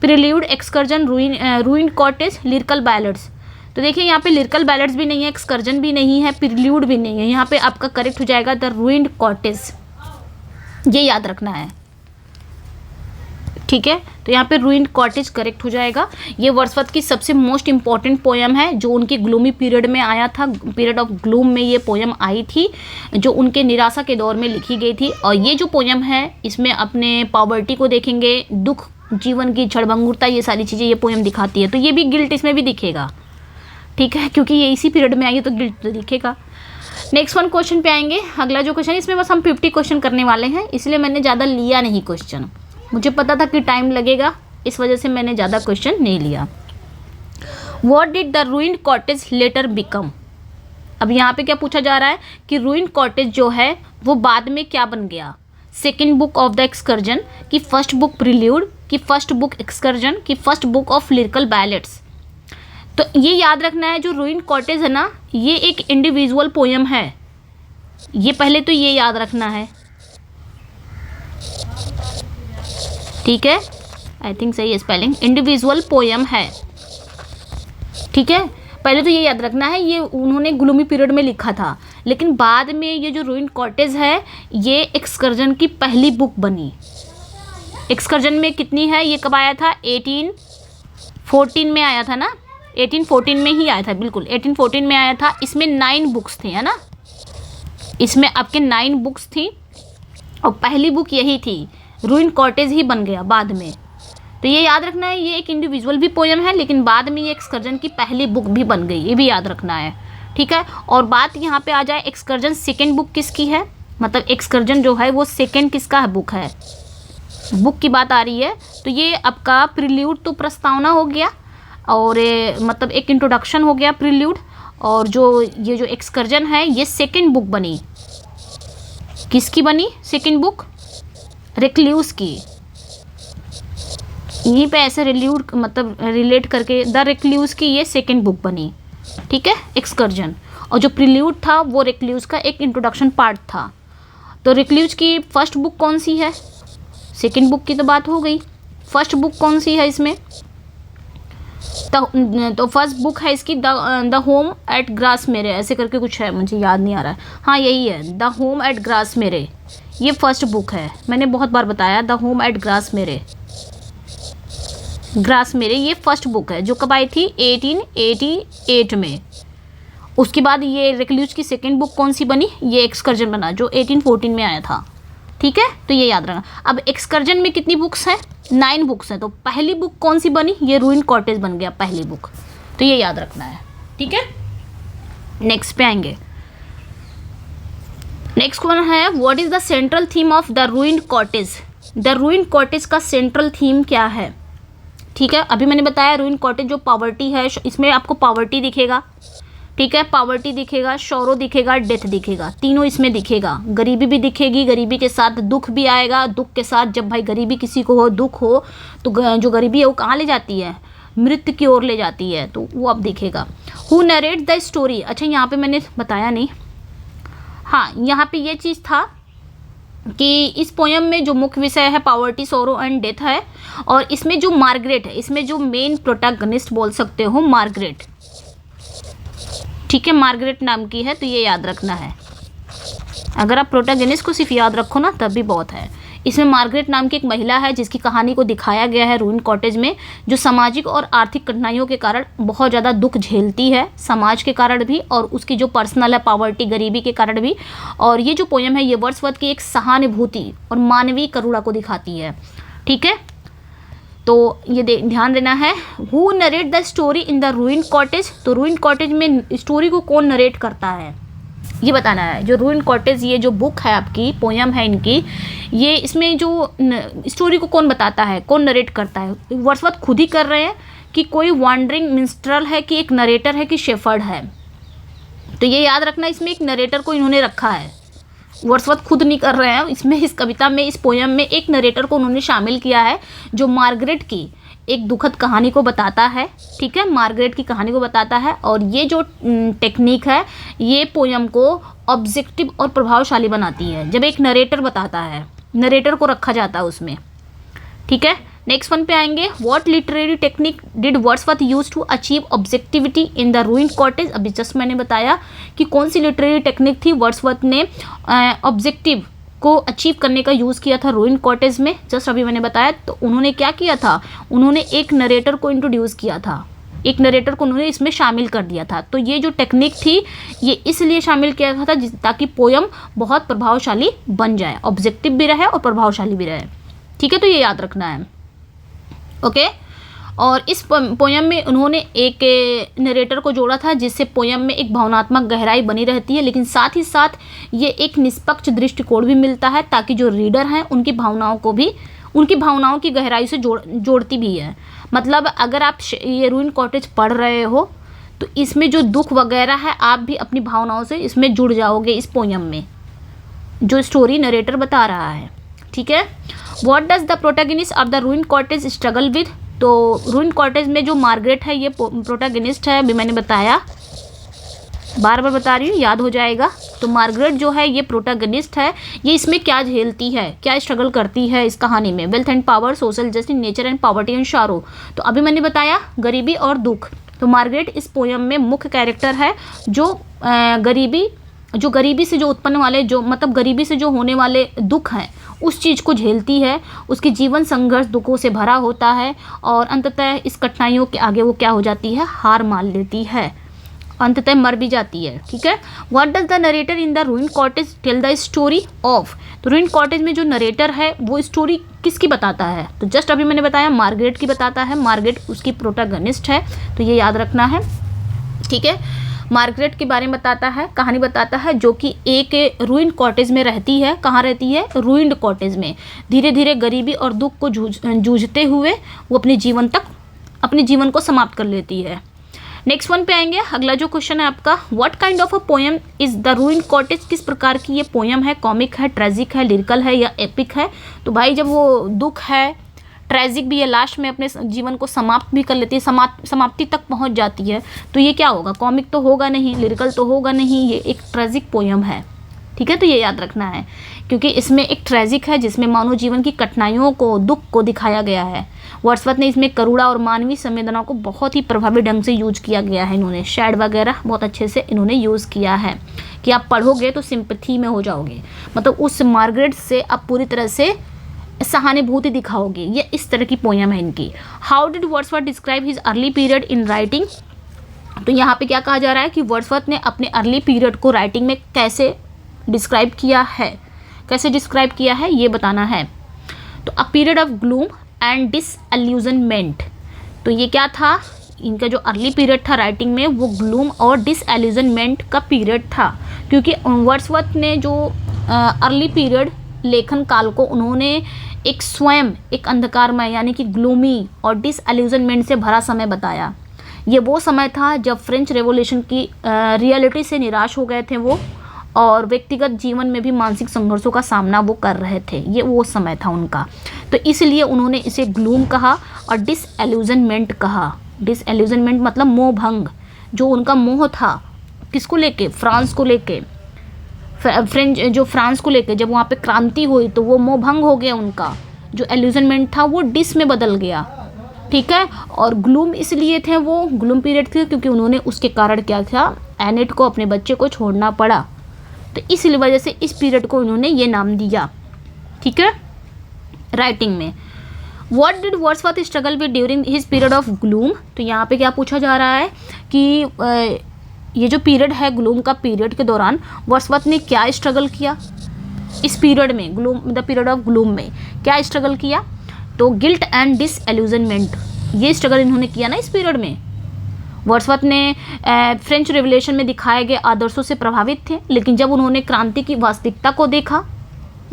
Prelude, excursion, ruined cottage, lyrical ballads. तो देखिए यहाँ पे लिरिकल बैलेड्स भी नहीं है, एक्सकर्जन भी नहीं है, प्रिल्यूड भी नहीं है। यहाँ पे आपका करेक्ट हो जाएगा द रूइंड कॉटेज, ये याद रखना है। ठीक है, तो यहाँ पे रूइंड कॉटेज करेक्ट हो जाएगा। ये वर्ड्सवर्थ की सबसे मोस्ट इम्पॉर्टेंट पोयम है जो उनके ग्लूमी पीरियड में आया था, पीरियड ऑफ ग्लूम में ये पोयम आई थी जो उनके निराशा के दौर में लिखी गई थी। और ये जो पोयम है इसमें अपने पॉवर्टी को देखेंगे, दुख, जीवन की क्षणभंगुरता, ये सारी चीज़ें ये पोयम दिखाती है। तो ये भी गिल्ट इसमें भी दिखेगा, ठीक है, क्योंकि ये इसी पीरियड में आई है तो गिल्ट तो दिखेगा। नेक्स्ट वन क्वेश्चन पे आएंगे। अगला जो क्वेश्चन, इसमें बस हम 50 क्वेश्चन करने वाले हैं, इसलिए मैंने ज़्यादा लिया नहीं क्वेश्चन, मुझे पता था कि टाइम लगेगा, इस वजह से मैंने ज़्यादा क्वेश्चन नहीं लिया। What did the ruined cottage letter become. अब यहाँ पे क्या पूछा जा रहा है कि रूइंड कॉटेज जो है वो बाद में क्या बन गया। Second book of the excursion, की फर्स्ट बुक प्रिल्यूड, की फर्स्ट बुक एक्सकर्जन, की first book of lyrical ballads. तो ये याद रखना है, जो रूइंड कॉटेज है ना, ये एक इंडिविजुअल पोयम है, ये पहले तो ये याद रखना है, ठीक है, आई थिंक सही है स्पेलिंग, इंडिविजुअल पोयम है, ठीक है, पहले तो ये याद रखना है, ये उन्होंने ग्लूमी पीरियड में लिखा था, लेकिन बाद में ये जो रूइंड कॉटेज है ये एक्सकर्जन की पहली बुक बनी। एक्सकर्जन में कितनी है, ये कब आया था, 1814 में आया था ना, 1814 में ही आया था, बिल्कुल 1814 में आया था। इसमें 9 बुक्स थी, है ना, इसमें आपके 9 बुक्स थी और पहली बुक यही थी, रूइंड कॉटेज ही बन गया बाद में। तो ये याद रखना है, ये एक इंडिविजुअल भी पोयम है लेकिन बाद में ये एक्सकर्जन की पहली बुक भी बन गई, ये भी याद रखना है, ठीक है। और बात यहाँ पे आ जाए, एक्सकर्जन सेकेंड बुक किसकी है, मतलब एक्सकर्जन जो है वो सेकेंड किसका बुक है, बुक की बात आ रही है। तो ये आपका प्रिल्यूड तो प्रस्तावना हो गया और मतलब एक इंट्रोडक्शन हो गया प्रिल्यूड, और जो ये जो एक्सकर्जन है ये सेकेंड बुक बनी, किसकी बनी सेकेंड बुक, रिक्ल्यूज की। यहीं पे ऐसे रिल्यूड मतलब रिलेट करके, द रिक्ल्यूज की ये सेकेंड बुक बनी, ठीक है, एक्सकर्जन। और जो प्रिल्यूड था वो रिक्ल्यूज का एक इंट्रोडक्शन पार्ट था। तो रिक्ल्यूज की फर्स्ट बुक कौन सी है, सेकेंड बुक की तो बात हो गई, फर्स्ट बुक कौन सी है इसमें, तो फर्स्ट बुक है इसकी द होम एट ग्रास मेरे, ऐसे करके कुछ है, मुझे याद नहीं आ रहा है, हाँ यही है, द होम एट ग्रास मेरे, ये फर्स्ट बुक है, मैंने बहुत बार बताया, द होम एट ग्रास मेरे, ग्रास मेरे ये फर्स्ट बुक है जो कब आई थी 1888 में। उसके बाद ये रिक्ल्यूज की सेकेंड बुक कौन सी बनी, ये एक्सकर्जन बना जो 1814 में आया था, ठीक है, तो ये याद रखना। अब एक्सकर्जन में कितनी बुक्स हैं, 9 बुक्स हैं, तो पहली बुक कौन सी बनी, ये रूइंड कॉटेज बन गया पहली बुक, तो ये याद रखना है, ठीक है। नेक्स्ट पे आएंगे, नेक्स्ट वन है, what is the central theme of the ruined cottage. The ruined cottage का सेंट्रल थीम क्या है, ठीक है, अभी मैंने बताया रूइंड कॉटेज जो पॉवर्टी है, इसमें आपको पॉवर्टी दिखेगा, ठीक है, पॉवर्टी दिखेगा, शोरो दिखेगा, डेथ दिखेगा, तीनों इसमें दिखेगा, गरीबी भी दिखेगी, गरीबी के साथ दुख भी आएगा, दुख के साथ जब भाई गरीबी किसी को हो, दुख हो, तो जो गरीबी है वो कहाँ ले जाती है, मृत्यु की ओर ले जाती है, तो वो अब दिखेगा। हु नरेट द स्टोरी, अच्छा यहाँ पे मैंने बताया नहीं, हाँ यहाँ पे ये चीज़ था कि इस पोयम में जो मुख्य विषय है पॉवर्टी, सोरो एंड डेथ है, और इसमें जो मार्गरेट है, इसमें जो मेन प्रोटैगनिस्ट बोल सकते हो मार्गरेट, ठीक है, मार्गरेट नाम की है, तो ये याद रखना है। अगर आप प्रोटैगनिस्ट को सिर्फ याद रखो ना तब भी बहुत है। इसमें मार्गरेट नाम की एक महिला है जिसकी कहानी को दिखाया गया है रूइंड कॉटेज में, जो सामाजिक और आर्थिक कठिनाइयों के कारण बहुत ज़्यादा दुख झेलती है, समाज के कारण भी और उसकी जो पर्सनल है पॉवर्टी, गरीबी के कारण भी। और ये जो पोयम है ये वर्ड्सवर्थ की एक सहानुभूति और मानवीय करुणा को दिखाती है, ठीक है, तो ये ध्यान देना है। Who narrate the story in the ruined cottage, तो रूइंड कॉटेज में स्टोरी को कौन नरेट करता है ये बताना है। जो रूइंड कॉटेज ये जो बुक है आपकी, पोयम है इनकी, ये इसमें जो स्टोरी को कौन बताता है, कौन नरेट करता है, वर्ड्सवर्थ खुद ही कर रहे हैं कि कोई वॉन्डरिंग मिन्स्ट्रल है कि एक नरेटर है कि शेफर्ड है, तो ये याद रखना, इसमें एक नरेटर को इन्होंने रखा है, वर्ड्सवर्थ खुद नहीं कर रहे हैं, इसमें इस कविता में, इस पोयम में एक नरेटर को उन्होंने शामिल किया है जो मार्गरेट की एक दुखद कहानी को बताता है, ठीक है, मार्गरेट की कहानी को बताता है। और ये जो टेक्निक है ये पोयम को ऑब्जेक्टिव और प्रभावशाली बनाती है जब एक नरेटर बताता है, नरेटर को रखा जाता है उसमें, ठीक है। नेक्स्ट वन पे आएंगे, what literary technique did Wordsworth use to achieve objectivity in the ruined cottage. अभी जस्ट मैंने बताया कि कौन सी लिटरेरी टेक्निक थी वर्ड्सवर्थ ने ऑब्जेक्टिव को अचीव करने का यूज़ किया था रूइंड कॉटेज में, जस्ट अभी मैंने बताया। तो उन्होंने क्या किया था, उन्होंने एक नरेटर को इंट्रोड्यूस किया था, एक नरेटर को उन्होंने इसमें शामिल कर दिया था। तो ये जो टेक्निक थी ये इसलिए शामिल किया था ताकि पोयम बहुत प्रभावशाली बन जाए, ऑब्जेक्टिव भी रहे और प्रभावशाली भी रहे। ठीक है, तो ये याद रखना है। ओके, और इस पोयम में उन्होंने एक नरेटर को जोड़ा था जिससे पोयम में एक भावनात्मक गहराई बनी रहती है, लेकिन साथ ही साथ ये एक निष्पक्ष दृष्टिकोण भी मिलता है ताकि जो रीडर हैं उनकी भावनाओं की गहराई से जोड़ती भी है। मतलब अगर आप ये रूइंड कॉटेज पढ़ रहे हो तो इसमें जो दुख वगैरह है आप भी अपनी भावनाओं से इसमें जुड़ जाओगे, इस पोयम में जो स्टोरी नरेटर बता रहा है। ठीक है, what does the protagonist of the ruined cottage struggle with. तो रूइंड कॉटेज में जो मार्गरेट है ये प्रोटैगनिस्ट है, अभी मैंने बताया, बार बार बता रही हूँ, याद हो जाएगा। तो मार्गरेट जो है ये प्रोटैगनिस्ट है, ये इसमें क्या झेलती है, क्या स्ट्रगल करती है इस कहानी में। Wealth and power, social justice, nature and poverty and sorrow. तो अभी मैंने बताया गरीबी और दुख। तो मार्गरेट इस पोयम में मुख्य कैरेक्टर है जो गरीबी से जो उत्पन्न वाले, जो मतलब गरीबी से जो होने वाले दुख हैं उस चीज़ को झेलती है। उसकी जीवन संघर्ष दुखों से भरा होता है और अंततः इस कठिनाइयों के आगे वो क्या हो जाती है, हार मान लेती है, अंततः मर भी जाती है। ठीक है, what does the narrator in the ruined cottage tell the story of. तो रूइंड कॉटेज में जो नरेटर है वो स्टोरी किसकी बताता है, तो जस्ट अभी मैंने बताया मार्गरेट की बताता है। मार्गरेट उसकी प्रोटैगनिस्ट है, तो ये याद रखना है। ठीक है, मार्गरेट के बारे में बताता है, कहानी बताता है, जो कि एक रूइंड कॉटेज में रहती है। कहाँ रहती है, रूइंड कॉटेज में। धीरे धीरे गरीबी और दुख को जूझते हुए वो अपने जीवन को समाप्त कर लेती है। नेक्स्ट वन पे आएंगे। अगला जो क्वेश्चन है आपका, what kind of a poem is the ruined cottage. किस प्रकार की ये पोयम है, कॉमिक है, ट्रेजिक है, लिरिकल है या एपिक है। तो भाई जब वो दुख है, ट्रेजिक भी है, लास्ट में अपने जीवन को समाप्त भी कर लेती है, समाप्ति तक पहुंच जाती है, तो ये क्या होगा, कॉमिक तो होगा नहीं, लिरिकल तो होगा नहीं, ये एक ट्रेजिक पोयम है। ठीक है, तो ये याद रखना है क्योंकि इसमें एक ट्रेजिक है जिसमें मानव जीवन की कठिनाइयों को, दुख को दिखाया गया है। वर्ड्सवर्थ ने इसमें करुणा और मानवीय संवेदनाओं को बहुत ही प्रभावी ढंग से यूज किया गया है। इन्होंने शैड वगैरह बहुत अच्छे से इन्होंने यूज़ किया है कि आप पढ़ोगे तो सिंपैथी में हो जाओगे, मतलब उस मार्गरेट से आप पूरी तरह से सहानुभूति दिखाओगे। ये इस तरह की पोयम है इनकी। How did Wordsworth describe his early period in writing. तो यहाँ पे क्या कहा जा रहा है कि वर्ड्सवर्थ ने अपने अर्ली पीरियड को राइटिंग में कैसे डिस्क्राइब किया है, ये बताना है। तो a period of gloom and disillusionment. तो ये क्या था, इनका जो अर्ली पीरियड था राइटिंग में वो ग्लूम और डिसएल्यूजनमेंट का पीरियड था, क्योंकि वर्ड्सवर्थ ने जो अर्ली पीरियड लेखन काल को उन्होंने एक अंधकारमय यानी कि ग्लूमी और डिसएल्यूजनमेंट से भरा समय बताया। ये वो समय था जब फ्रेंच रेवोल्यूशन की रियलिटी से निराश हो गए थे वो, और व्यक्तिगत जीवन में भी मानसिक संघर्षों का सामना वो कर रहे थे। ये वो समय था उनका, तो इसलिए उन्होंने इसे ग्लूम कहा और डिसएल्यूजनमेंट कहा। डिसएल्यूजनमेंट मतलब मोह भंग, जो उनका मोह था किसको लेके, फ्रांस को लेके, फ्रांस को लेके जब वहाँ पे क्रांति हुई तो वो मोह भंग हो गया उनका। जो एल्यूजनमेंट था वो डिस में बदल गया। ठीक है, और ग्लूम इसलिए थे, वो ग्लूम पीरियड थे क्योंकि उन्होंने उसके कारण क्या था, एनेट को अपने बच्चे को छोड़ना पड़ा, तो इसलिए वजह से इस पीरियड को उन्होंने ये नाम दिया। ठीक है, राइटिंग में। What did Wordsworth struggle with during his period of gloom. तो यहाँ पे क्या पूछा जा रहा है कि ये जो पीरियड है ग्लूम का, पीरियड के दौरान वर्ड्सवर्थ ने क्या स्ट्रगल किया इस पीरियड में, द पीरियड ऑफ ग्लूम में क्या स्ट्रगल किया। तो गिल्ट एंड डिसएल्यूजनमेंट, ये स्ट्रगल इन्होंने किया ना इस पीरियड में। वर्ड्सवर्थ ने फ्रेंच रेवोल्यूशन में दिखाए गए आदर्शों से प्रभावित थे, लेकिन जब उन्होंने क्रांति की वास्तविकता को देखा,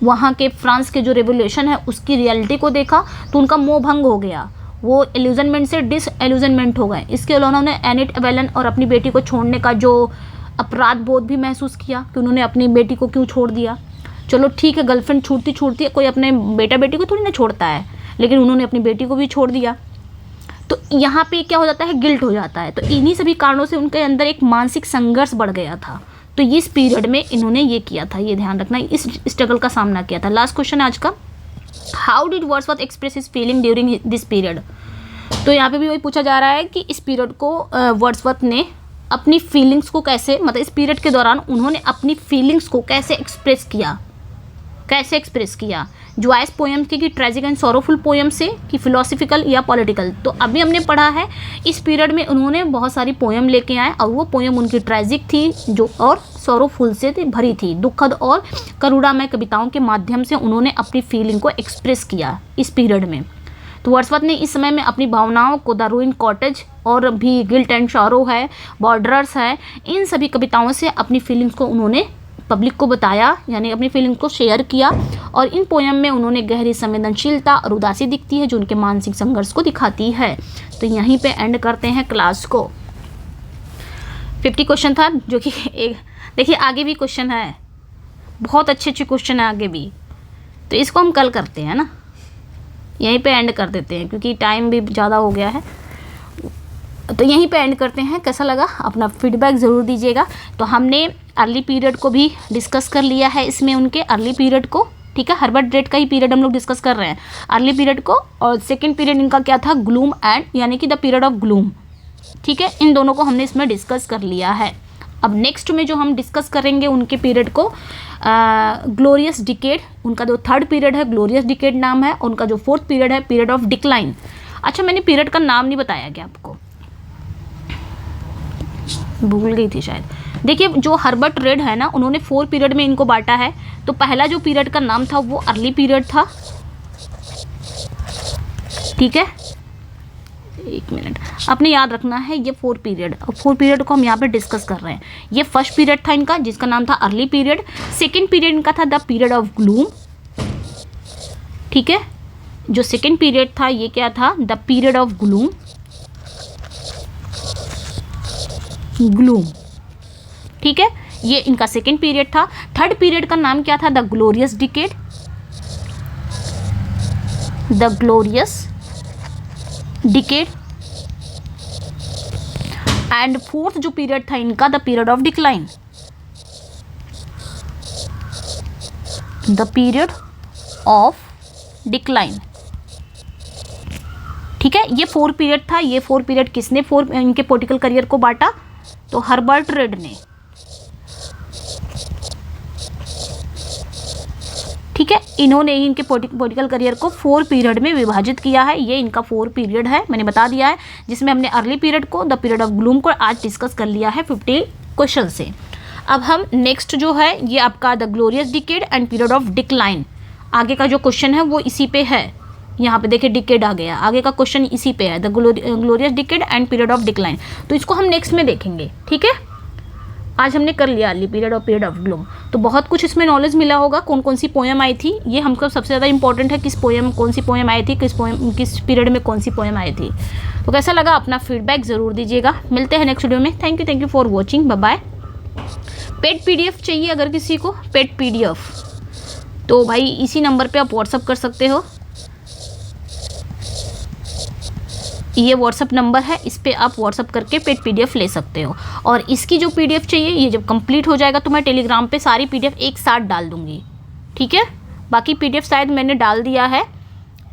वहाँ के फ्रांस के जो रेवोल्यूशन है उसकी रियलिटी को देखा, तो उनका मोह भंग हो गया, वो एल्यूजनमेंट से डिसएल्यूजनमेंट हो गए। इसके अलावा उन्होंने एनेट एवेलन और अपनी बेटी को छोड़ने का जो अपराध बोध भी महसूस किया कि उन्होंने अपनी बेटी को क्यों छोड़ दिया। चलो ठीक है, गर्लफ्रेंड छूटती है, कोई अपने बेटा बेटी को थोड़ी ना छोड़ता है, लेकिन उन्होंने अपनी बेटी को भी छोड़ दिया, तो यहाँ पे क्या हो जाता है, गिल्ट हो जाता है। तो इन्हीं सभी कारणों से उनके अंदर एक मानसिक संघर्ष बढ़ गया था, तो इस पीरियड में इन्होंने ये किया था, ये ध्यान रखना, इस स्ट्रगल का सामना किया था। लास्ट क्वेश्चन है आज का, how did Wordsworth express his feeling during this period. तो यहाँ पे भी वही पूछा जा रहा है कि इस पीरियड को वर्ड्सवर्थ ने अपनी फीलिंग्स को कैसे, मतलब इस पीरियड के दौरान उन्होंने अपनी फीलिंग्स को कैसे एक्सप्रेस किया, कैसे एक्सप्रेस किया, जॉयस पोयम थी कि ट्रेजिक एंड सॉरोफुल पोयम से, कि फिलोसफिकल या पॉलिटिकल। तो अभी हमने पढ़ा है इस पीरियड में उन्होंने बहुत सारी पोयम लेके आए और वो पोयम उनकी ट्रेजिक थी जो और सॉरोफुल से भरी थी, दुखद और करुणामय कविताओं के माध्यम से उन्होंने अपनी फीलिंग को एक्सप्रेस किया इस पीरियड में। तो वर्ड्सवर्थ ने इस समय में अपनी भावनाओं को द रूइन कॉटेज और भी गिल्ट एंड शॉरो है, बॉर्डर्स है, इन सभी कविताओं से अपनी फीलिंग्स को उन्होंने पब्लिक को बताया, यानी अपनी फीलिंग्स को शेयर किया। और इन पोयम में उन्होंने गहरी संवेदनशीलता और उदासी दिखती है जो उनके मानसिक संघर्ष को दिखाती है। तो यहीं पे एंड करते हैं क्लास को। 50 क्वेश्चन था जो कि एक देखिए आगे भी क्वेश्चन है, बहुत अच्छे अच्छे क्वेश्चन है आगे भी, तो इसको हम कल करते हैं ना, यहीं पे एंड कर देते हैं क्योंकि टाइम भी ज़्यादा हो गया है। तो यहीं पे एंड करते हैं। कैसा लगा अपना फीडबैक ज़रूर दीजिएगा। तो हमने अर्ली पीरियड को भी डिस्कस कर लिया है इसमें, उनके अर्ली पीरियड को, ठीक है, हर्बर्ट ड्रेट का ही पीरियड हम लोग डिस्कस कर रहे हैं, अर्ली पीरियड को। और सेकेंड पीरियड इनका क्या था, ग्लूम एंड यानी कि द पीरियड ऑफ ग्लूम, ठीक है, इन दोनों को हमने इसमें डिस्कस कर लिया है। अब नेक्स्ट में जो हम डिस्कस करेंगे उनके पीरियड को, ग्लोरियस डिकेड, उनका जो थर्ड पीरियड है ग्लोरियस डिकेड नाम है, उनका जो फोर्थ पीरियड है पीरियड ऑफ डिक्लाइन। अच्छा मैंने पीरियड का नाम नहीं बताया क्या आपको, भूल गई थी शायद। देखिए जो हर्बर्ट रेड है ना, उन्होंने 4 पीरियड में इनको बांटा है। तो पहला जो पीरियड का नाम था वो अर्ली पीरियड था, ठीक है, एक मिनट आपने याद रखना है, ये 4 पीरियड, और 4 पीरियड को हम यहाँ पे डिस्कस कर रहे हैं। ये फर्स्ट पीरियड था इनका जिसका नाम था अर्ली पीरियड, सेकेंड पीरियड इनका था द पीरियड ऑफ ग्लूम, ठीक है, जो सेकेंड पीरियड था ये क्या था, द पीरियड ऑफ ग्लूम, ठीक है, ये इनका सेकेंड पीरियड था। थर्ड पीरियड का नाम क्या था, the glorious decade, the glorious decade. And fourth जो पीरियड था इनका the period of decline, the period of decline, ठीक है। ये 4 पीरियड था। ये 4 पीरियड किसने इनके पॉलिटिकल करियर को बांटा, तो हर्बर्ट रेड ने, ठीक है, इन्होंने ही इनके पॉलिटिकल करियर को 4 पीरियड में विभाजित किया है। ये इनका 4 पीरियड है, मैंने बता दिया है, जिसमें हमने अर्ली पीरियड को, द पीरियड ऑफ ग्लूम को आज डिस्कस कर लिया है 50 क्वेश्चन से। अब हम नेक्स्ट जो है ये आपका the glorious decade and period of decline, आगे का जो क्वेश्चन है वो इसी पे है। यहाँ पे देखिए डिकेड आ गया, आगे का क्वेश्चन इसी पे है, the glorious decade and period of decline. तो इसको हम नेक्स्ट में देखेंगे, ठीक है। आज हमने कर लिया अर्ली पीरियड और पीरियड ऑफ ग्लूम, तो बहुत कुछ इसमें नॉलेज मिला होगा। कौन कौन सी पोएम आई थी, ये हमको सबसे ज़्यादा इंपॉर्टेंट है, कौन सी पोएम आई थी, किस पीरियड में कौन सी पोएम आई थी। तो कैसा लगा अपना फीडबैक ज़रूर दीजिएगा। मिलते हैं नेक्स्ट वीडियो में। Thank you for watching, bye bye. Paid PDF चाहिए अगर किसी को, पेड PDF, तो भाई इसी नंबर पर आप व्हाट्सअप कर सकते हो, ये व्हाट्सअप नंबर है, इस पे आप व्हाट्सअप करके पेड PDF ले सकते हो। और इसकी जो PDF चाहिए, ये जब कंप्लीट हो जाएगा तो मैं टेलीग्राम पे सारी PDF एक साथ डाल दूँगी, ठीक है। बाकी PDF शायद मैंने डाल दिया है,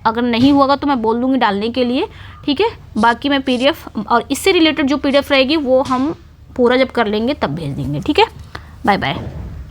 अगर नहीं होगा तो मैं बोल दूँगी डालने के लिए, ठीक है। बाकी मैं PDF और इससे रिलेटेड जो PDF रहेगी वो हम पूरा जब कर लेंगे तब भेज देंगे, ठीक है। Bye bye.